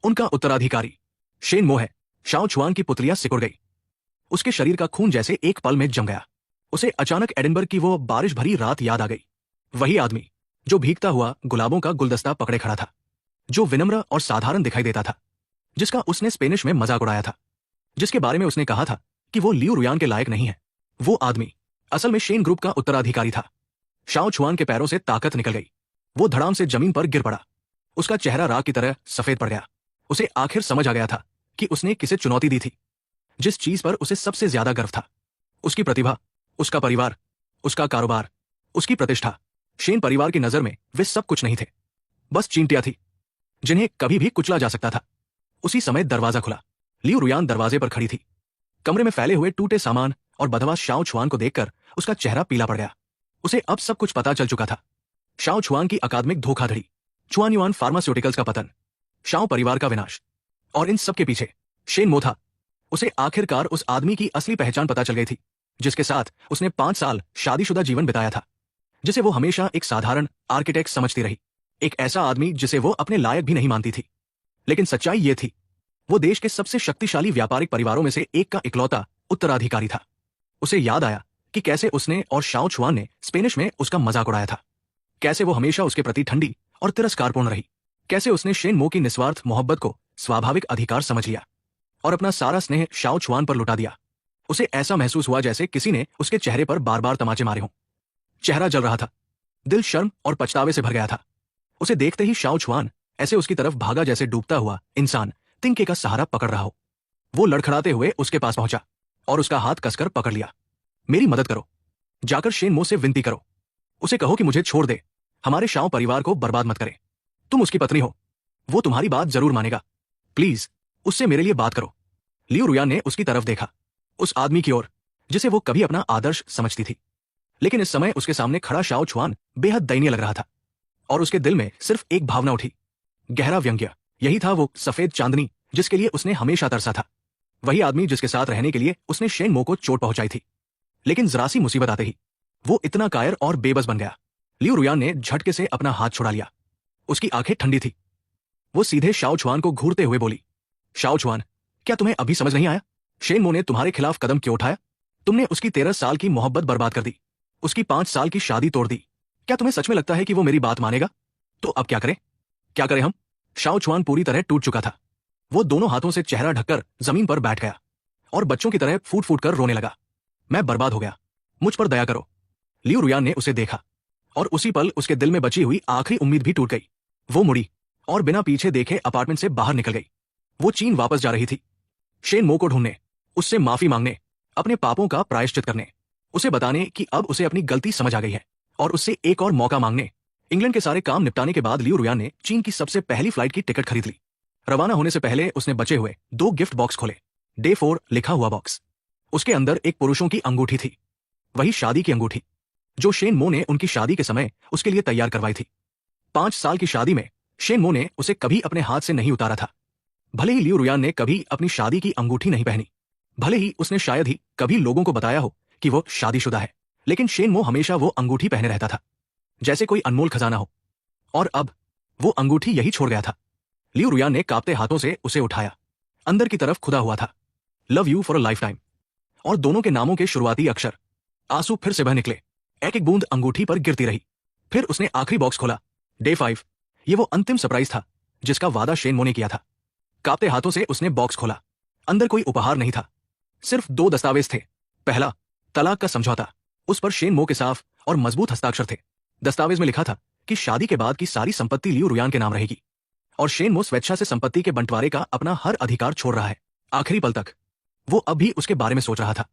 Speaker 1: उनका उत्तराधिकारी शेन मो है। शाओ छुआन की पुतलियां सिकुड़ गई। उसके शरीर का खून जैसे एक पल में जम गया। उसे अचानक एडिनबर्ग की वो बारिश भरी रात याद आ गई। वही आदमी जो भीगता हुआ गुलाबों का गुलदस्ता पकड़े खड़ा था, जो विनम्र और साधारण दिखाई देता था, जिसका उसने स्पेनिश में मजाक उड़ाया था, जिसके बारे में उसने कहा था कि वो लियू रुयान के लायक नहीं है। वो आदमी असल में शेन ग्रुप का उत्तराधिकारी था। शाओ छुआन के पैरों से ताकत निकल गई। वो धड़ाम से जमीन पर गिर पड़ा। उसका चेहरा राख की तरह सफेद पड़ गया। उसे आखिर समझ आ गया था कि उसने किसे चुनौती दी थी, जिस चीज पर उसे सबसे ज्यादा गर्व था। उसकी प्रतिभा, उसका परिवार, उसका कारोबार, उसकी प्रतिष्ठा। शेन परिवार की नजर में वे सब कुछ नहीं थे, बस चींटियां थी जिन्हें कभी भी कुचला जा सकता था। उसी समय दरवाजा खुला। लियू रुयान दरवाजे पर खड़ी थी। कमरे में फैले हुए टूटे सामान और बदहवास शाओ छुआन को देखकर उसका चेहरा पीला पड़ गया। उसे अब सब कुछ पता चल चुका था। शाओ छुआन की अकादमिक धोखाधड़ी, छुआन युआन फार्मास्यूटिकल्स का पतन, शाओ परिवार का विनाश, और इन सब के पीछे शेन मो था। उसे आखिरकार उस आदमी की असली पहचान पता चल गई थी जिसके साथ उसने 5 साल शादीशुदा जीवन बिताया था, जिसे वो हमेशा एक साधारण आर्किटेक्ट समझती रही, एक ऐसा आदमी जिसे वो अपने लायक भी नहीं मानती थी। लेकिन सच्चाई ये थी, वो देश के सबसे शक्तिशाली व्यापारिक परिवारों में से एक का इकलौता उत्तराधिकारी था। उसे याद आया कि कैसे उसने और शाओ छुआन ने स्पेनिश में उसका मजाक उड़ाया था, कैसे वो हमेशा उसके प्रति ठंडी और तिरस्कारपूर्ण रही, कैसे उसने शेन मो की निस्वार्थ मोहब्बत को स्वाभाविक अधिकार समझ लिया और अपना सारा स्नेह शाओ छुआन पर लुटा दिया। उसे ऐसा महसूस हुआ जैसे किसी ने उसके चेहरे पर बार बार तमाचे मारे हों। चेहरा जल रहा था, दिल शर्म और पछतावे से भर गया था। उसे देखते ही शाओ छुआन ऐसे उसकी तरफ भागा जैसे डूबता हुआ इंसान तिनके का सहारा पकड़ रहा हो। वो लड़खड़ाते हुए उसके पास पहुंचा और उसका हाथ कसकर पकड़ लिया। मेरी मदद करो, जाकर शेन मो से विनती करो, उसे कहो कि मुझे छोड़ दे, हमारे शाओ परिवार को बर्बाद मत करे। तुम उसकी पत्नी हो, वो तुम्हारी बात जरूर मानेगा, प्लीज उससे मेरे लिए बात करो। लियू रुयान ने उसकी तरफ देखा, उस आदमी की ओर जिसे वो कभी अपना आदर्श समझती थी। लेकिन इस समय उसके सामने खड़ा शाओ छुआन बेहद दयनीय लग रहा था और उसके दिल में सिर्फ एक भावना उठी, गहरा व्यंग्य। यही था वो सफेद चांदनी जिसके लिए उसने हमेशा तरसा था, वही आदमी जिसके साथ रहने के लिए उसने शेन मो को चोट पहुंचाई थी। लेकिन जरा सी मुसीबत आते ही वो इतना कायर और बेबस बन गया। लियू रुयान ने झटके से अपना हाथ छुड़ा लिया। उसकी आंखें ठंडी थी। वो सीधे शाओ छुआन को घूरते हुए बोली, शाओ छुआन, क्या तुम्हें अभी समझ नहीं आया? शेन मो ने तुम्हारे खिलाफ कदम क्यों उठाया? तुमने उसकी 13 साल की मोहब्बत बर्बाद कर दी, उसकी 5 साल की शादी तोड़ दी। क्या तुम्हें सच में लगता है कि वो मेरी बात मानेगा? तो अब क्या करें? क्या करें हम? शाओ छुआन पूरी तरह टूट चुका था। वो दोनों हाथों से चेहरा ढककर जमीन पर बैठ गया और बच्चों की तरह फूट फूट कर रोने लगा। मैं बर्बाद हो गया, मुझ पर दया करो। लियू रुयान ने उसे देखा और उसी पल उसके दिल में बची हुई आखिरी उम्मीद भी टूट गई। वो मुड़ी और बिना पीछे देखे अपार्टमेंट से बाहर निकल गई। वो चीन वापस जा रही थी, शेन मो को ढूंढने, उससे माफी मांगने, अपने पापों का प्रायश्चित करने, उसे बताने कि अब उसे अपनी गलती समझ आ गई है और उससे एक और मौका मांगने। इंग्लैंड के सारे काम निपटाने के बाद लियू रुयान ने चीन की सबसे पहली फ्लाइट की टिकट खरीद ली। रवाना होने से पहले उसने बचे हुए 2 गिफ्ट बॉक्स खोले। डे 4 लिखा हुआ बॉक्स, उसके अंदर एक पुरुषों की अंगूठी थी, वही शादी की अंगूठी जो शेन मो ने उनकी शादी के समय उसके लिए तैयार करवाई थी। 5 साल की शादी में शेन मो ने उसे कभी अपने हाथ से नहीं उतारा था। भले ही लियू रुयान ने कभी अपनी शादी की अंगूठी नहीं पहनी, भले ही उसने शायद ही कभी लोगों को बताया हो कि वो शादीशुदा है, लेकिन शेन मो हमेशा वो अंगूठी पहने रहता था जैसे कोई अनमोल खजाना हो। और अब वो अंगूठी यही छोड़ गया था। लियू रुयान ने कांपते हाथों से उसे उठाया। अंदर की तरफ खुदा हुआ था, love you for a life time, और दोनों के नामों के शुरुआती अक्षर। आंसू फिर से बह निकले, एक एक बूंद अंगूठी पर गिरती रही। फिर उसने आखिरी बॉक्स खोला, डे 5। ये वो अंतिम सरप्राइज था जिसका वादा शेन मो ने किया था। कांपते हाथों से उसने बॉक्स खोला। अंदर कोई उपहार नहीं था, सिर्फ 2 दस्तावेज थे। पहला, तलाक का समझौता, उस पर शेन मो के साफ और मजबूत हस्ताक्षर थे। दस्तावेज में लिखा था कि शादी के बाद की सारी संपत्ति लियू रुयान के नाम रहेगी और शेन मो स्वेच्छा से संपत्ति के बंटवारे का अपना हर अधिकार छोड़ रहा है। आखिरी पल तक वो अब भी उसके बारे में सोच रहा था।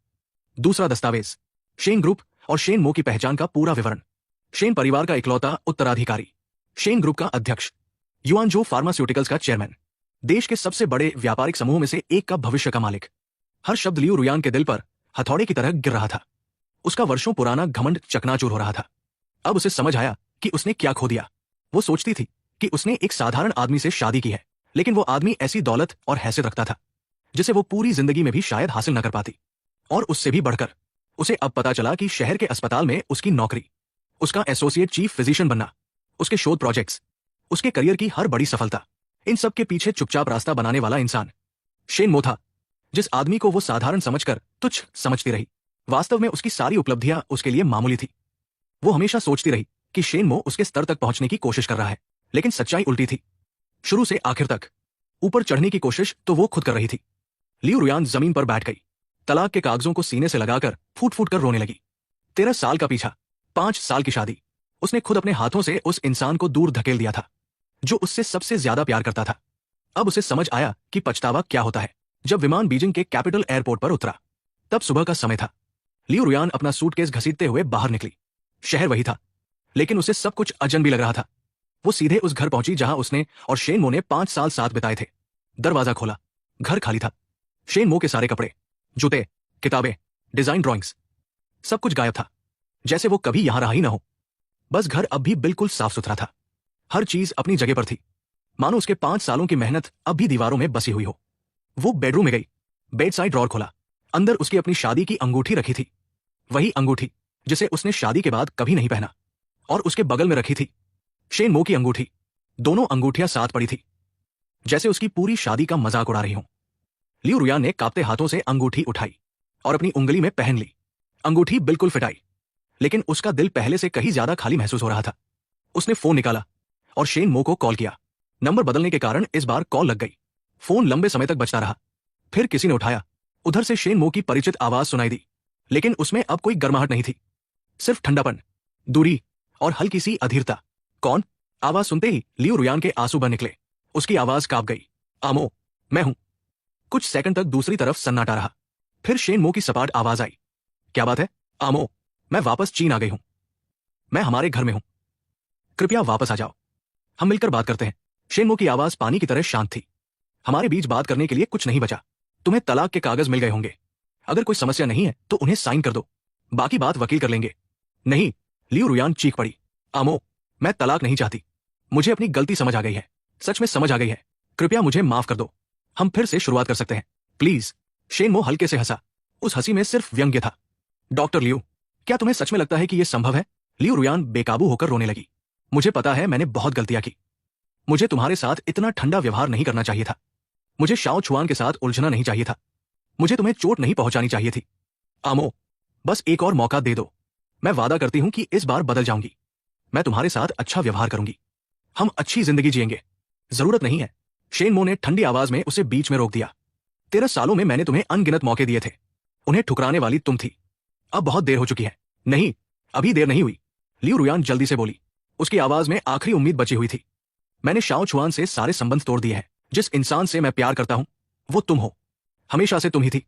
Speaker 1: दूसरा दस्तावेज, शेन ग्रुप और शेन मो की पहचान का पूरा विवरण। शेन परिवार का इकलौता उत्तराधिकारी, शेन ग्रुप का अध्यक्ष, युआनजो फार्मास्यूटिकल्स का चेयरमैन, देश के सबसे बड़े व्यापारिक समूह में से एक का भविष्य का मालिक। हर शब्द लियू रुयान के दिल पर हथौड़े की तरह गिर रहा था। उसका वर्षों पुराना घमंड चकनाचूर हो रहा था। अब उसे समझ आया कि उसने क्या खो दिया। वो सोचती थी कि उसने एक साधारण आदमी से शादी की है, लेकिन वो आदमी ऐसी दौलत और हैसियत रखता था जिसे वो पूरी जिंदगी में भी शायद हासिल न कर पाती। और उससे भी बढ़कर उसे अब पता चला कि शहर के अस्पताल में उसकी नौकरी, उसका एसोसिएट चीफ फिजिशियन बनना, उसके शोध प्रोजेक्ट्स, उसके करियर की हर बड़ी सफलता, इन सब के पीछे चुपचाप रास्ता बनाने वाला इंसान शेन मो था। जिस आदमी को वो साधारण समझकर तुच्छ समझती रही, वास्तव में उसकी सारी उपलब्धियां उसके लिए मामूली थी। वो हमेशा सोचती रही कि शेन मो उसके स्तर तक पहुंचने की कोशिश कर रहा है, लेकिन सच्चाई उल्टी थी। शुरू से आखिर तक ऊपर चढ़ने की कोशिश तो वो खुद कर रही थी। लियू रुयान जमीन पर बैठ गई, तलाक के कागजों को सीने से लगाकर फूट फूट कर रोने लगी। 13 साल का पीछा, 5 साल की शादी, उसने खुद अपने हाथों से उस इंसान को दूर धकेल दिया था जो उससे सबसे ज्यादा प्यार करता था। अब उसे समझ आया कि पछतावा क्या होता है। जब विमान बीजिंग के कैपिटल एयरपोर्ट पर उतरा, तब सुबह का समय था। लियू रुयान अपना सूटकेस घसीटते हुए बाहर निकली। शहर वही था लेकिन उसे सब कुछ अजनबी लग रहा था। वो सीधे उस घर पहुंची जहां उसने और शेन मो ने 5 साल साथ बिताए थे। दरवाजा खोला, घर खाली था। शेन मो के सारे कपड़े, जूते, किताबें, डिजाइन ड्राइंग्स, सब कुछ गायब था, जैसे वो कभी यहां रहा ही ना हो। बस घर अब भी बिल्कुल साफ सुथरा था, हर चीज अपनी जगह पर थी, मानो उसके 5 सालों की मेहनत अब भी दीवारों में बसी हुई हो। वो बेडरूम में गई, बेड साइड ड्रॉर खोला, अंदर उसकी अपनी शादी की अंगूठी रखी थी, वही अंगूठी जिसे उसने शादी के बाद कभी नहीं पहना। और उसके बगल में रखी थी शेन मो की अंगूठी। दोनों अंगूठियां साथ पड़ी थी, जैसे उसकी पूरी शादी का मजाक उड़ा रही हों। लियू रुयान ने कांपते हाथों से अंगूठी उठाई और अपनी उंगली में पहन ली। अंगूठी बिल्कुल फिट आई, लेकिन उसका दिल पहले से कहीं ज्यादा खाली महसूस हो रहा था। उसने फोन निकाला और शेन मो को कॉल किया। नंबर बदलने के कारण इस बार कॉल लग गई। फोन लंबे समय तक बजता रहा, फिर किसी ने उठाया। उधर से शेन मो की परिचित आवाज सुनाई दी, लेकिन उसमें अब कोई गर्माहट नहीं थी, सिर्फ ठंडापन, दूरी और हल्की सी अधीरता। कौन? आवाज सुनते ही लियू रुयान के आंसू बह निकले। उसकी आवाज कांप गई। आमो, मैं हूं। कुछ सेकंड तक दूसरी तरफ सन्नाटा रहा, फिर शेन मो की सपाट आवाज आई। क्या बात है? आमो, मैं वापस चीन आ गई हूं। मैं हमारे घर में हूं। कृपया वापस आ जाओ, हम मिलकर बात करते हैं। शेन मो की आवाज पानी की तरह शांत थी। हमारे बीच बात करने के लिए कुछ नहीं बचा। तुम्हें तलाक के कागज मिल गए होंगे। अगर कोई समस्या नहीं है तो उन्हें साइन कर दो, बाकी बात वकील कर लेंगे। नहीं, लियू रुयान चीख पड़ी। आमो, मैं तलाक नहीं चाहती। मुझे अपनी गलती समझ आ गई है, सच में समझ आ गई है। कृपया मुझे माफ कर दो, हम फिर से शुरुआत कर सकते हैं, प्लीज। शेन मो हल्के से हंसा, उस हंसी में सिर्फ व्यंग्य था। डॉक्टर लियू, क्या तुम्हें सच में लगता है कि यह संभव है? लियू रुयान बेकाबू होकर रोने लगी। मुझे पता है मैंने बहुत गलतियां की। मुझे तुम्हारे साथ इतना ठंडा व्यवहार नहीं करना चाहिए था। मुझे शाओ छुआन के साथ उलझना नहीं चाहिए था। मुझे तुम्हें चोट नहीं पहुंचानी चाहिए थी। आमो, बस एक और मौका दे दो। मैं वादा करती हूं कि इस बार बदल जाऊंगी। मैं तुम्हारे साथ अच्छा व्यवहार करूंगी। हम अच्छी जिंदगी जिएंगे। जरूरत नहीं है। शेन मो ने ठंडी आवाज में उसे बीच में रोक दिया। 13 सालों में मैंने तुम्हें अनगिनत मौके दिए थे, उन्हें ठुकराने वाली तुम थी। अब बहुत देर हो चुकी है। नहीं, अभी देर नहीं हुई, लियू रुयान जल्दी से बोली। उसकी आवाज में आखिरी उम्मीद बची हुई थी। मैंने शाओ छुआन से सारे संबंध तोड़ दिए हैं। जिस इंसान से मैं प्यार करता हूं वो तुम हो, हमेशा से तुम ही थी।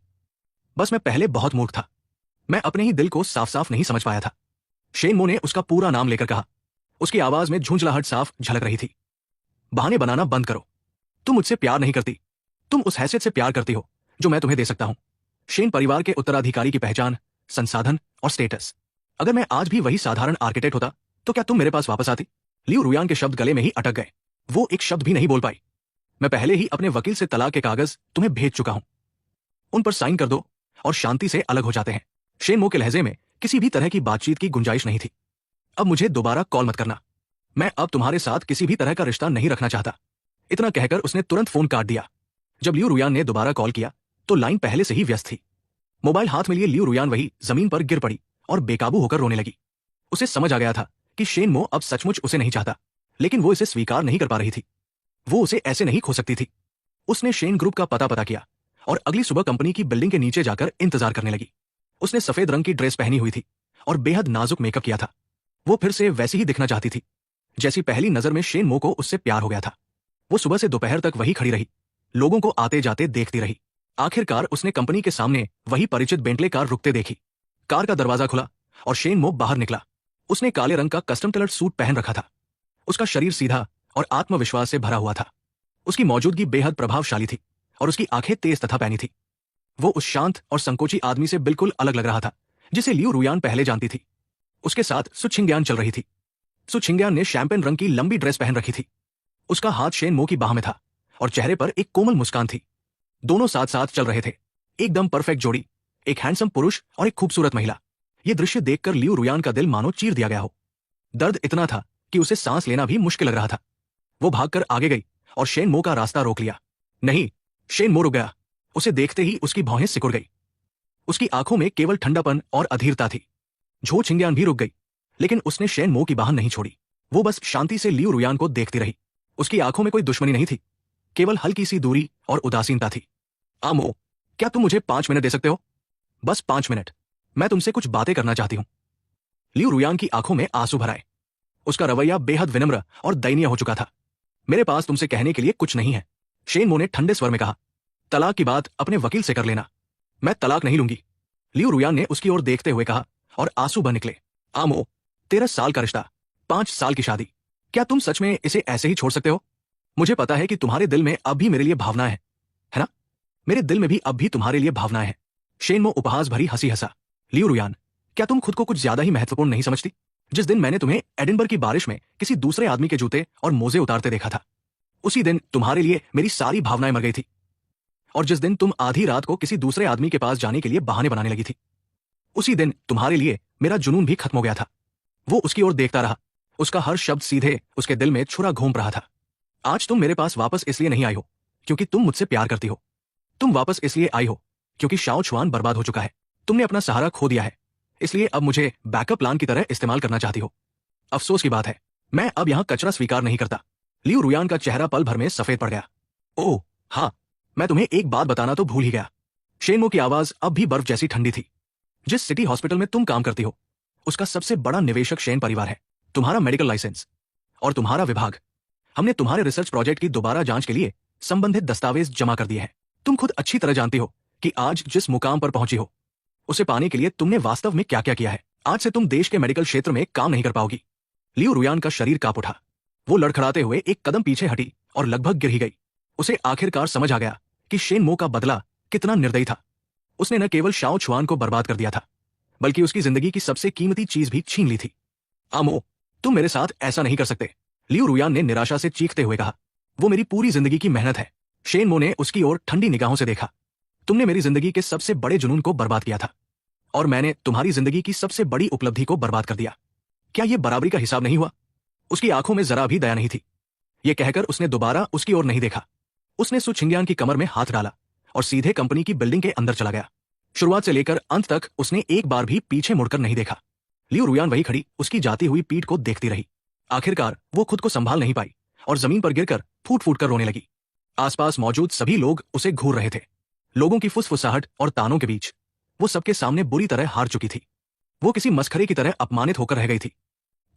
Speaker 1: बस मैं पहले बहुत मूर्ख था, मैं अपने ही दिल को साफ साफ नहीं समझ पाया था। शेन मो ने उसका पूरा नाम लेकर कहा। उसकी आवाज में झुंझलाहट साफ झलक रही थी। बहाने बनाना बंद करो। तुम मुझसे प्यार नहीं करती, तुम उस हैसियत से प्यार करती हो जो मैं तुम्हें दे सकता हूं। शेन परिवार के उत्तराधिकारी की पहचान, संसाधन और स्टेटस। अगर मैं आज भी वही साधारण आर्किटेक्ट होता तो क्या तुम मेरे पास वापस आती? लियू रुयान के शब्द गले में ही अटक गए। वो एक शब्द भी नहीं बोल पाई। मैं पहले ही अपने वकील से तलाक के कागज तुम्हें भेज चुका हूं, उन पर साइन कर दो और शांति से अलग हो जाते हैं। शेन मो के लहजे में किसी भी तरह की बातचीत की गुंजाइश नहीं थी। अब मुझे दोबारा कॉल मत करना, मैं अब तुम्हारे साथ किसी भी तरह का रिश्ता नहीं रखना चाहता। इतना कहकर उसने तुरंत फोन काट दिया। जब लियू रुयान ने दोबारा कॉल किया तो लाइन पहले से ही व्यस्त थी। मोबाइल हाथ में लिए लियू रुयान वही जमीन पर गिर पड़ी और बेकाबू होकर रोने लगी। उसे समझ आ गया था कि शेन मो अब सचमुच उसे नहीं चाहता, लेकिन वो इसे स्वीकार नहीं कर पा रही थी। वो उसे ऐसे नहीं खो सकती थी। उसने शेन ग्रुप का पता किया और अगली सुबह कंपनी की बिल्डिंग के नीचे जाकर इंतजार करने लगी। उसने सफेद रंग की ड्रेस पहनी हुई थी और बेहद नाजुक मेकअप किया था। वो फिर से वैसी ही दिखना चाहती थी जैसी पहली नजर में शेन मो को उससे प्यार हो गया था। वो सुबह से दोपहर तक वही खड़ी रही, लोगों को आते जाते देखती रही। आखिरकार उसने कंपनी के सामने वही परिचित बेंटले कार रुकते देखी। कार का दरवाजा खुला और शेन मो बाहर निकला। उसने काले रंग का कस्टम टेलर्ड सूट पहन रखा था। उसका शरीर सीधा और आत्मविश्वास से भरा हुआ था। उसकी मौजूदगी बेहद प्रभावशाली थी और उसकी आंखें तेज तथा पैनी थी। वो उस शांत और संकोची आदमी से बिल्कुल अलग लग रहा था जिसे लियू रुयान पहले जानती थी। उसके साथ सु छिंग्यान चल रही थी। सु छिंग्यान ने शैंपेन रंग की लंबी ड्रेस पहन रखी थी। उसका हाथ शेन मो की बाह में था और चेहरे पर एक कोमल मुस्कान थी। दोनों साथ साथ चल रहे थे, एकदम परफेक्ट जोड़ी, एक हैंडसम पुरुष और एक खूबसूरत महिला। यह दृश्य देखकर लियू रुयान का दिल मानो चीर दिया गया हो। दर्द इतना था कि उसे सांस लेना भी मुश्किल लग रहा था। वो भागकर आगे गई और शेन मो का रास्ता रोक लिया। नहीं, शेन मो रुक गया। उसे देखते ही उसकी भौहें सिकुड़ गई। उसकी आंखों में केवल ठंडापन और अधीरता थी। झो छिंग्यान भी रुक गई, लेकिन उसने शेन मो की बाह नहीं छोड़ी। वो बस शांति से लियू रुयान को देखती रही। उसकी आंखों में कोई दुश्मनी नहीं थी, केवल हल्की सी दूरी और उदासीनता थी। आमो, क्या तुम मुझे 5 मिनट दे सकते हो? बस 5 मिनट, मैं तुमसे कुछ बातें करना चाहती हूं। लियू रुयान की आंखों में आंसू भर आए। उसका रवैया बेहद विनम्र और दयनीय हो चुका था। मेरे पास तुमसे कहने के लिए कुछ नहीं है, शेन मो ने ठंडे स्वर में कहा। तलाक की बात अपने वकील से कर लेना। मैं तलाक नहीं लूंगी, लियू रुयान ने उसकी ओर देखते हुए कहा और आंसू बह निकले। आमो, 13 साल का रिश्ता, 5 साल की शादी। क्या तुम सच में इसे ऐसे ही छोड़ सकते हो? मुझे पता है कि तुम्हारे दिल में अब भी मेरे लिए भावनाएं हैं, है ना? मेरे दिल में भी अब भी तुम्हारे लिए भावनाएं हैं। शेनमो उपहास भरी हंसी हंसा। लियू रुयान, क्या तुम खुद को कुछ ज्यादा ही महत्वपूर्ण नहीं समझती? जिस दिन मैंने तुम्हें एडिनबर्ग की बारिश में किसी दूसरे आदमी के जूते और मोजे उतारते देखा था, उसी दिन तुम्हारे लिए मेरी सारी भावनाएं मर गई थी। और जिस दिन तुम आधी रात को किसी दूसरे आदमी के पास जाने के लिए बहाने बनाने लगी थी, उसी दिन तुम्हारे लिए मेरा जुनून भी खत्म हो गया था। वो उसकी ओर देखता रहा। उसका हर शब्द सीधे उसके दिल में छुरा घूम रहा था। आज तुम मेरे पास वापस इसलिए नहीं आई हो क्योंकि तुम मुझसे प्यार करती हो। तुम वापस इसलिए आई हो क्योंकि शाओ छुआन बर्बाद हो चुका है। तुमने अपना सहारा खो दिया है, इसलिए अब मुझे बैकअप प्लान की तरह इस्तेमाल करना चाहती हो। अफसोस की बात है, मैं अब यहां कचरा स्वीकार नहीं करता। लियू रुयान का चेहरा पल भर में सफेद पड़ गया। ओह हाँ, मैं तुम्हें एक बात बताना तो भूल ही गया। शेनमो की आवाज अब भी बर्फ जैसी ठंडी थी। जिस सिटी हॉस्पिटल में तुम काम करती हो, उसका सबसे बड़ा निवेशक शेन परिवार है। तुम्हारा मेडिकल लाइसेंस और तुम्हारा विभाग, हमने तुम्हारे रिसर्च प्रोजेक्ट की दोबारा जांच के लिए संबंधित दस्तावेज जमा कर दिए हैं। तुम खुद अच्छी तरह जानती हो कि आज जिस मुकाम पर पहुंची हो, उसे पाने के लिए तुमने वास्तव में क्या क्या किया है। आज से तुम देश के मेडिकल क्षेत्र में काम नहीं कर पाओगी। लियू रुयान का शरीर कांप उठा। वो लड़खड़ाते हुए एक कदम पीछे हटी और लगभग गिर ही गई। उसे आखिरकार समझ आ गया कि शेनमो का बदला कितना निर्दयी था। उसने न केवल शाओ छुआन को बर्बाद कर दिया था, बल्कि उसकी जिंदगी की सबसे कीमती चीज भी छीन ली थी। आमो, तुम मेरे साथ ऐसा नहीं कर सकते, लियू रुयान ने निराशा से चीखते हुए कहा। वो मेरी पूरी जिंदगी की मेहनत है। शेनमो ने उसकी ओर ठंडी निगाहों से देखा। तुमने मेरी जिंदगी के सबसे बड़े जुनून को बर्बाद किया था, और मैंने तुम्हारी जिंदगी की सबसे बड़ी उपलब्धि को बर्बाद कर दिया। क्या यह बराबरी का हिसाब नहीं हुआ? उसकी आंखों में जरा भी दया नहीं थी। यह कहकर उसने दोबारा उसकी ओर नहीं देखा। उसने सु छिंगयान की कमर में हाथ डाला और सीधे कंपनी की बिल्डिंग के अंदर चला गया। शुरुआत से लेकर अंत तक उसने एक बार भी पीछे मुड़कर नहीं देखा। लियू रुयान वही खड़ी उसकी जाती हुई पीठ को देखती रही। आखिरकार वो खुद को संभाल नहीं पाई और जमीन पर गिरकर फूट फूट कर रोने लगी। आसपास मौजूद सभी लोग उसे घूर रहे थे। लोगों की फुसफुसाहट और तानों के बीच वो सबके सामने बुरी तरह हार चुकी थी। वो किसी मस्खरे की तरह अपमानित होकर रह गई थी।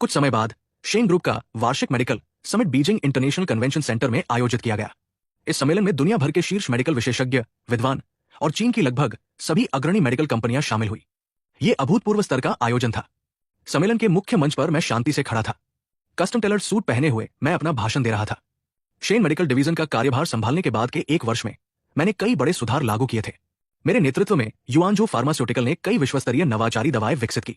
Speaker 1: कुछ समय बाद शेन ग्रुप का वार्षिक medical summit Beijing international convention centre में आयोजित किया गया। इस सम्मेलन में दुनिया भर के शीर्ष मेडिकल विशेषज्ञ, विद्वान और चीन की लगभग सभी अग्रणी मेडिकल कंपनियां शामिल हुई। ये अभूतपूर्व स्तर का आयोजन था। सम्मेलन के मुख्य मंच पर मैं शांति से खड़ा था। कस्टम टेलर सूट पहने हुए मैं अपना भाषण दे रहा था। शेन मेडिकल डिवीजन का कार्यभार संभालने के बाद के 1 वर्ष में मैंने कई बड़े सुधार लागू किए थे। मेरे नेतृत्व में युआनजो फार्मास्यूटिकल ने कई विश्वस्तरीय नवाचारी दवाएं विकसित की।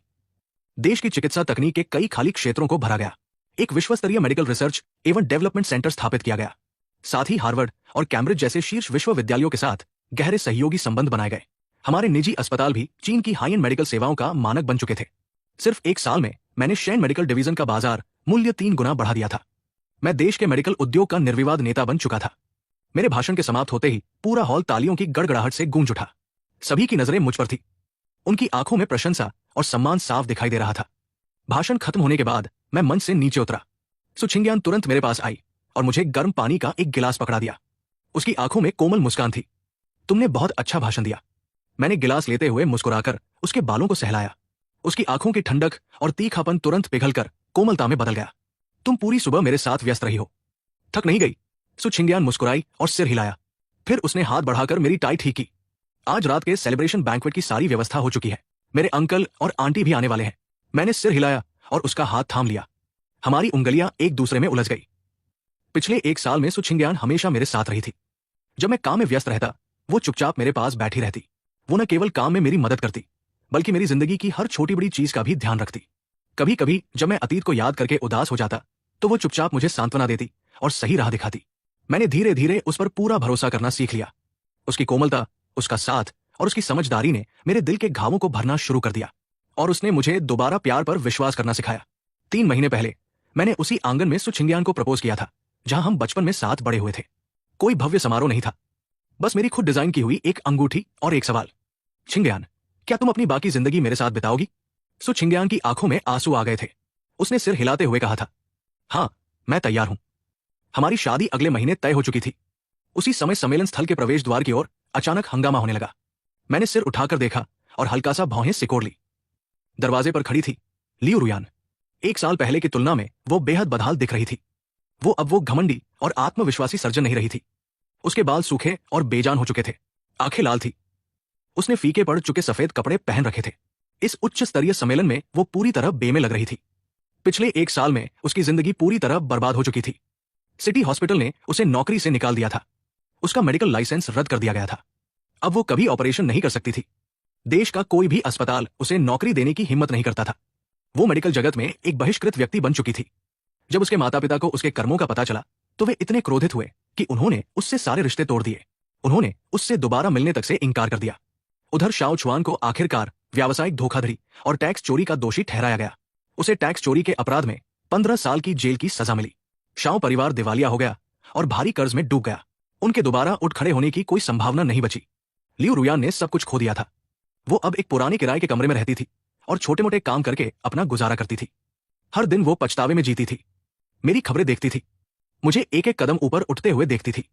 Speaker 1: देश की चिकित्सा तकनीक के कई खाली क्षेत्रों को भरा गया। एक विश्वस्तरीय मेडिकल रिसर्च एवं डेवलपमेंट सेंटर स्थापित किया गया। साथ ही हार्वर्ड और कैम्ब्रिज जैसे शीर्ष विश्वविद्यालयों के साथ गहरे सहयोगी संबंध बनाए गए। हमारे निजी अस्पताल भी चीन की हाई एंड मेडिकल सेवाओं का मानक बन चुके थे। सिर्फ 1 साल में मैंने शेन मेडिकल डिवीजन का बाजार मूल्य 3 गुना बढ़ा दिया था। मैं देश के मेडिकल उद्योग का निर्विवाद नेता बन चुका था। मेरे भाषण के समाप्त होते ही पूरा हॉल तालियों की गड़गड़ाहट से गूंज उठा। सभी की नजरें मुझ पर थी। उनकी आंखों में प्रशंसा और सम्मान साफ दिखाई दे रहा था। भाषण खत्म होने के बाद मैं मंच से नीचे उतरा। सु छिंगयान तुरंत मेरे पास आई और मुझे गर्म पानी का एक गिलास पकड़ा दिया। उसकी आंखों में कोमल मुस्कान थी। तुमने बहुत अच्छा भाषण दिया। मैंने गिलास लेते हुए मुस्कुराकर उसके बालों को सहलाया। उसकी आंखों की ठंडक और तीखापन तुरंत पिघलकर कोमलता में बदल गया। तुम पूरी सुबह मेरे साथ व्यस्त रही हो, थक नहीं गई? सु छिंगयान मुस्कुराई और सिर हिलाया। फिर उसने हाथ बढ़ाकर मेरी टाई ठीक की। आज रात के सेलिब्रेशन बैंक्वेट की सारी व्यवस्था हो चुकी है। मेरे अंकल और आंटी भी आने वाले हैं। मैंने सिर हिलाया और उसका हाथ थाम लिया। हमारी उंगलियां एक दूसरे में उलझ गई। पिछले 1 साल में सु छिंगयान हमेशा मेरे साथ रही थी। जब मैं काम में व्यस्त रहता, वो चुपचाप मेरे पास बैठी रहती। वो न केवल काम में मेरी मदद करती, बल्कि मेरी जिंदगी की हर छोटी बड़ी चीज का भी ध्यान रखती। कभी कभी जब मैं अतीत को याद करके उदास हो जाता, तो वो चुपचाप मुझे सांत्वना देती और सही राह दिखाती। मैंने धीरे धीरे उस पर पूरा भरोसा करना सीख लिया। उसकी कोमलता, उसका साथ और उसकी समझदारी ने मेरे दिल के घावों को भरना शुरू कर दिया, और उसने मुझे दोबारा प्यार पर विश्वास करना सिखाया। 3 महीने पहले मैंने उसी आंगन में सु छिंगयान को प्रपोज किया था, जहां हम बचपन में साथ बड़े हुए थे। कोई भव्य समारोह नहीं था, बस मेरी खुद डिजाइन की हुई एक अंगूठी और एक सवाल। छिंगयान, क्या तुम अपनी बाकी जिंदगी मेरे साथ बिताओगी? सु छिंगयान की आंखों में आंसू आ गए थे। उसने सिर हिलाते हुए कहा था, हाँ, मैं तैयार हूं। हमारी शादी अगले महीने तय हो चुकी थी। उसी समय सम्मेलन स्थल के प्रवेश द्वार की ओर अचानक हंगामा होने लगा। मैंने सिर उठाकर देखा और हल्का सा भौहें सिकोड़ ली। दरवाजे पर खड़ी थी लियू रुयान। 1 साल पहले की तुलना में वो बेहद बदहाल दिख रही थी। वो घमंडी और आत्मविश्वासी सर्जन नहीं रही थी। उसके बाल सूखे और बेजान हो चुके थे। आंखें लाल थी। उसने फीके पड़ चुके सफेद कपड़े पहन रखे थे। इस उच्च स्तरीय सम्मेलन में वो पूरी तरह बेमेल लग रही थी। पिछले 1 साल में उसकी जिंदगी पूरी तरह बर्बाद हो चुकी थी। सिटी हॉस्पिटल ने उसे नौकरी से निकाल दिया था। उसका मेडिकल लाइसेंस रद्द कर दिया गया था। अब वो कभी ऑपरेशन नहीं कर सकती थी। देश का कोई भी अस्पताल उसे नौकरी देने की हिम्मत नहीं करता था। वो मेडिकल जगत में एक बहिष्कृत व्यक्ति बन चुकी थी। जब उसके माता पिता को उसके कर्मों का पता चला तो वे इतने क्रोधित हुए कि उन्होंने उससे सारे रिश्ते तोड़ दिए। उन्होंने उससे दोबारा मिलने तक से इनकार कर दिया। उधर शाओ चुआन को आखिरकार व्यावसायिक धोखाधड़ी और टैक्स चोरी का दोषी ठहराया गया। उसे टैक्स चोरी के अपराध में 15 साल की जेल की सजा मिली। शाओ परिवार दिवालिया हो गया और भारी कर्ज में डूब गया। उनके दोबारा उठ खड़े होने की कोई संभावना नहीं बची। लियू रुयान ने सब कुछ खो दिया था। वो अब एक पुराने किराए के कमरे में रहती थी और छोटे मोटे काम करके अपना गुजारा करती थी। हर दिन वो पछतावे में जीती थी। मेरी खबरें देखती थी, मुझे एक एक कदम ऊपर उठते हुए देखती थी।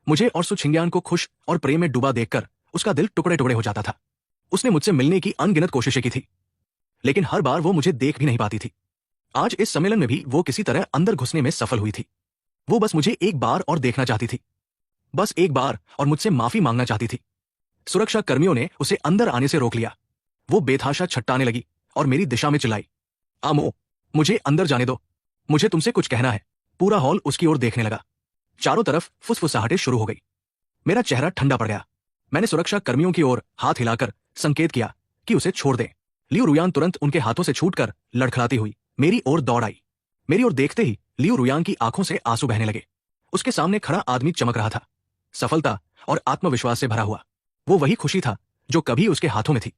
Speaker 1: मुझे और सु छिंगयान को खुश और प्रेम में डूबा देखकर उसका दिल टुकड़े टुकड़े हो जाता था। उसने मुझसे मिलने की अनगिनत कोशिशें की थी, लेकिन हर बार वो मुझे देख भी नहीं पाती थी। आज इस सम्मेलन में भी वो किसी तरह अंदर घुसने में सफल हुई थी। वो बस मुझे एक बार और देखना चाहती थी, बस एक बार, और मुझसे माफी मांगना चाहती थी। सुरक्षा कर्मियों ने उसे अंदर आने से रोक लिया। वो बेतहाशा छटकाने लगी और मेरी दिशा में चिल्लाई, आमो, मुझे अंदर जाने दो, मुझे तुमसे कुछ कहना है। पूरा हॉल उसकी ओर देखने लगा। चारों तरफ फुसफुसाहटें शुरू हो गई। मेरा चेहरा ठंडा पड़ गया। मैंने सुरक्षा कर्मियों की ओर हाथ हिलाकर संकेत किया कि उसे छोड़ दें। लियू रुयान तुरंत उनके हाथों से छूटकर लड़खड़ाती हुई मेरी ओर दौड़ आई। मेरी ओर देखते ही लियू रुयान की आंखों से आंसू बहने लगे। उसके सामने खड़ा आदमी चमक रहा था, सफलता और आत्मविश्वास से भरा हुआ। वो वही खुशी था जो कभी उसके हाथों में थी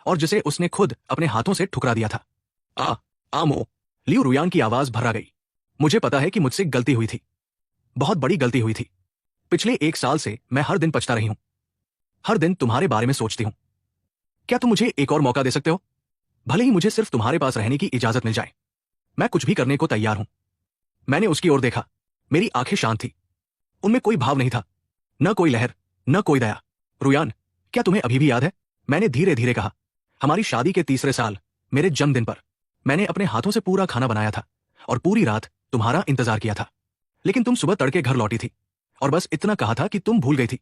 Speaker 1: और जिसे उसने खुद अपने हाथों से ठुकरा दिया था। आमो, लियू रुयान की आवाज भर्रा गई। मुझे पता है कि मुझसे गलती हुई थी, बहुत बड़ी गलती हुई थी। पिछले 1 साल से मैं हर दिन पछता रही हूं, हर दिन तुम्हारे बारे में सोचती हूं। क्या तुम मुझे एक और मौका दे सकते हो? भले ही मुझे सिर्फ तुम्हारे पास रहने की इजाजत मिल जाए, मैं कुछ भी करने को तैयार हूं। मैंने उसकी ओर देखा। मेरी आंखें शांत थी, उनमें कोई भाव नहीं था, न कोई लहर, न कोई दया। रुयान, क्या तुम्हें अभी भी याद है? मैंने धीरे धीरे कहा। हमारी शादी के 3रे साल, मेरे जन्मदिन पर मैंने अपने हाथों से पूरा खाना बनाया था और पूरी रात तुम्हारा इंतजार किया था। लेकिन तुम सुबह तड़के घर लौटी थी और बस इतना कहा था कि तुम भूल गई थी।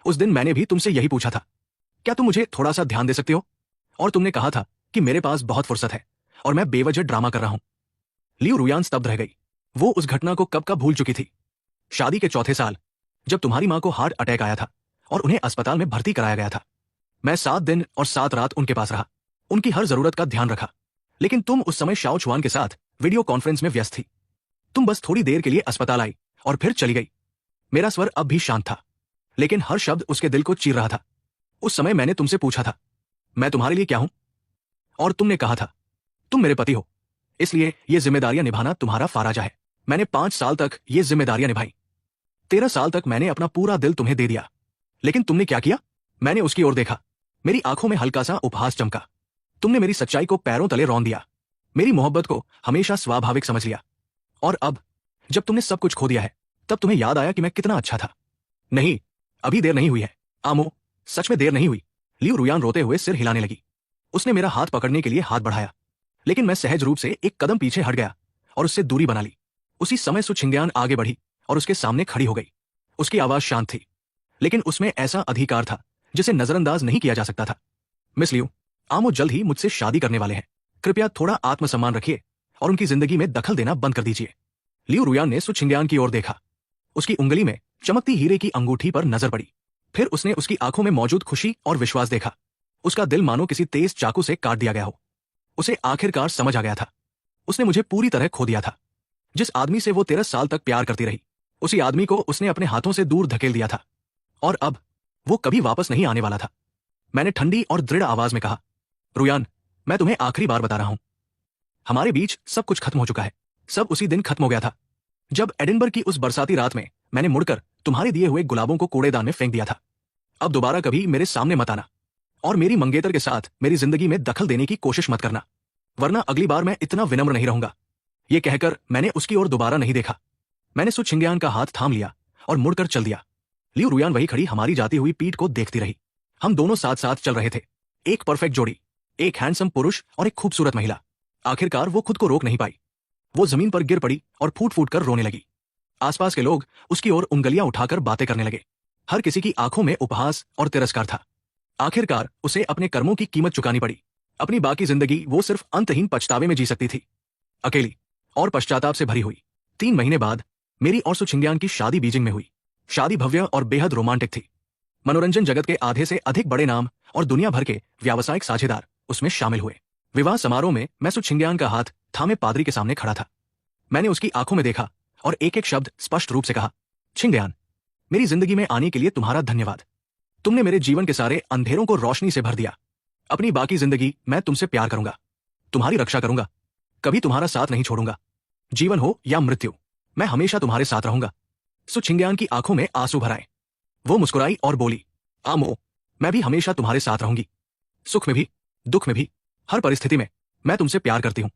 Speaker 1: उस दिन मैंने भी तुमसे यही पूछा था, क्या तुम मुझे थोड़ा सा ध्यान दे सकती हो? और तुमने कहा था कि मेरे पास बहुत फुर्सत है और मैं बेवजह ड्रामा कर रहा हूं। लियू रुयान स्तब्ध रह गई। वो उस घटना को कब का भूल चुकी थी। शादी के 4थे साल, जब तुम्हारी मां को हार्ट अटैक आया था और उन्हें अस्पताल में भर्ती कराया गया था, मैं 7 दिन और 7 रात उनके पास रहा, उनकी हर जरूरत का ध्यान रखा। लेकिन तुम उस समय शाओ चुआन के साथ वीडियो कॉन्फ्रेंस में व्यस्त थी। तुम बस थोड़ी देर के लिए अस्पताल आई और फिर चली गई। मेरा स्वर अब भी शांत था, लेकिन हर शब्द उसके दिल को चीर रहा था। उस समय मैंने तुमसे पूछा था, मैं तुम्हारे लिए क्या हूं? और तुमने कहा था, तुम मेरे पति हो, इसलिए ये जिम्मेदारियां निभाना तुम्हारा फाराजा है। मैंने 5 साल तक ये जिम्मेदारियां निभाई। 13 साल तक मैंने अपना पूरा दिल तुम्हें दे दिया। लेकिन तुमने क्या किया? मैंने उसकी ओर देखा। मेरी आंखों में हल्का सा उपहास चमका। तुमने मेरी सच्चाई को पैरों तले रौंद दिया, मेरी मोहब्बत को हमेशा स्वाभाविक समझ लिया। और अब जब तुमने सब कुछ खो दिया है, तब तुम्हें याद आया कि मैं कितना अच्छा था। नहीं, अभी देर नहीं हुई है आमो, सच में देर नहीं हुई। लियू रुयान रोते हुए सिर हिलाने लगी। उसने मेरा हाथ पकड़ने के लिए हाथ बढ़ाया, लेकिन मैं सहज रूप से एक कदम पीछे हट गया और उससे दूरी बना ली। उसी समय सु छिंगयान आगे बढ़ी और उसके सामने खड़ी हो गई। उसकी आवाज शांत थी, लेकिन उसमें ऐसा अधिकार था जिसे नजरअंदाज नहीं किया जा सकता था। मिस लियू, आमो जल्द ही मुझसे शादी करने वाले हैं। कृपया थोड़ा आत्मसम्मान रखिए और उनकी जिंदगी में दखल देना बंद कर दीजिए। लियू रुयान ने सु छिंगयान की ओर देखा। उसकी उंगली में चमकती हीरे की अंगूठी पर नजर पड़ी। फिर उसने उसकी आंखों में मौजूद खुशी और विश्वास देखा। उसका दिल मानो किसी तेज चाकू से काट दिया गया हो। उसे आखिरकार समझ आ गया था, उसने मुझे पूरी तरह खो दिया था। जिस आदमी से वो 13 साल तक प्यार करती रही, उसी आदमी को उसने अपने हाथों से दूर धकेल दिया था और अब वो कभी वापस नहीं आने वाला था। मैंने ठंडी और दृढ़ आवाज में कहा, रुयान, मैं तुम्हें आखिरी बार बता रहा हूं, हमारे बीच सब कुछ खत्म हो चुका है। सब उसी दिन खत्म हो गया था जब एडिनबर्ग की उस बरसाती रात में मैंने मुड़कर तुम्हारे दिए हुए गुलाबों को कूड़ेदान में फेंक दिया था। अब दोबारा कभी मेरे सामने मत आना और मेरी मंगेतर के साथ मेरी जिंदगी में दखल देने की कोशिश मत करना, वरना अगली बार मैं इतना विनम्र नहीं रहूंगा। ये कहकर मैंने उसकी ओर दोबारा नहीं देखा। मैंने सु छिंगयान का हाथ थाम लिया और मुड़कर चल दिया। लियू रुयान वही खड़ी हमारी जाती हुई पीठ को देखती रही। हम दोनों साथ साथ चल रहे थे, एक परफेक्ट जोड़ी, एक हैंडसम पुरुष और एक खूबसूरत महिला। आखिरकार वो खुद को रोक नहीं पाई। वो जमीन पर गिर पड़ी और फूट फूट कर रोने लगी। आसपास के लोग उसकी ओर उंगलियां उठाकर बातें करने लगे। हर किसी की आंखों में उपहास और तिरस्कार था। आखिरकार उसे अपने कर्मों की कीमत चुकानी पड़ी। अपनी बाकी जिंदगी वो सिर्फ अंतहीन पछतावे में जी सकती थी। अकेली और पश्चाताप से भरी हुई। 3 महीने बाद मेरी और सु छिंगयान की शादी बीजिंग में हुई। शादी भव्य और बेहद रोमांटिक थी। मनोरंजन जगत के आधे से अधिक बड़े नाम और दुनिया भर के व्यावसायिक साझेदार उसमें शामिल हुए। विवाह समारोह में मैं सु छिंगयान का हाथ थामे पादरी के सामने खड़ा था। मैंने उसकी आंखों में देखा और एक एक शब्द स्पष्ट रूप से कहा, छिंगयान, मेरी जिंदगी में आने के लिए तुम्हारा धन्यवाद। तुमने मेरे जीवन के सारे अंधेरों को रोशनी से भर दिया। अपनी बाकी जिंदगी मैं तुमसे प्यार करूंगा, तुम्हारी रक्षा करूंगा, कभी तुम्हारा साथ नहीं छोड़ूंगा। जीवन हो या मृत्यु, मैं हमेशा तुम्हारे साथ रहूंगा। सु छिंगयान की आंखों में आंसू भर आए। वो मुस्कुराई और बोली, आमो, मैं भी हमेशा तुम्हारे साथ रहूंगी। सुख में भी, दुख में भी, हर परिस्थिति में मैं तुमसे प्यार करती हूं।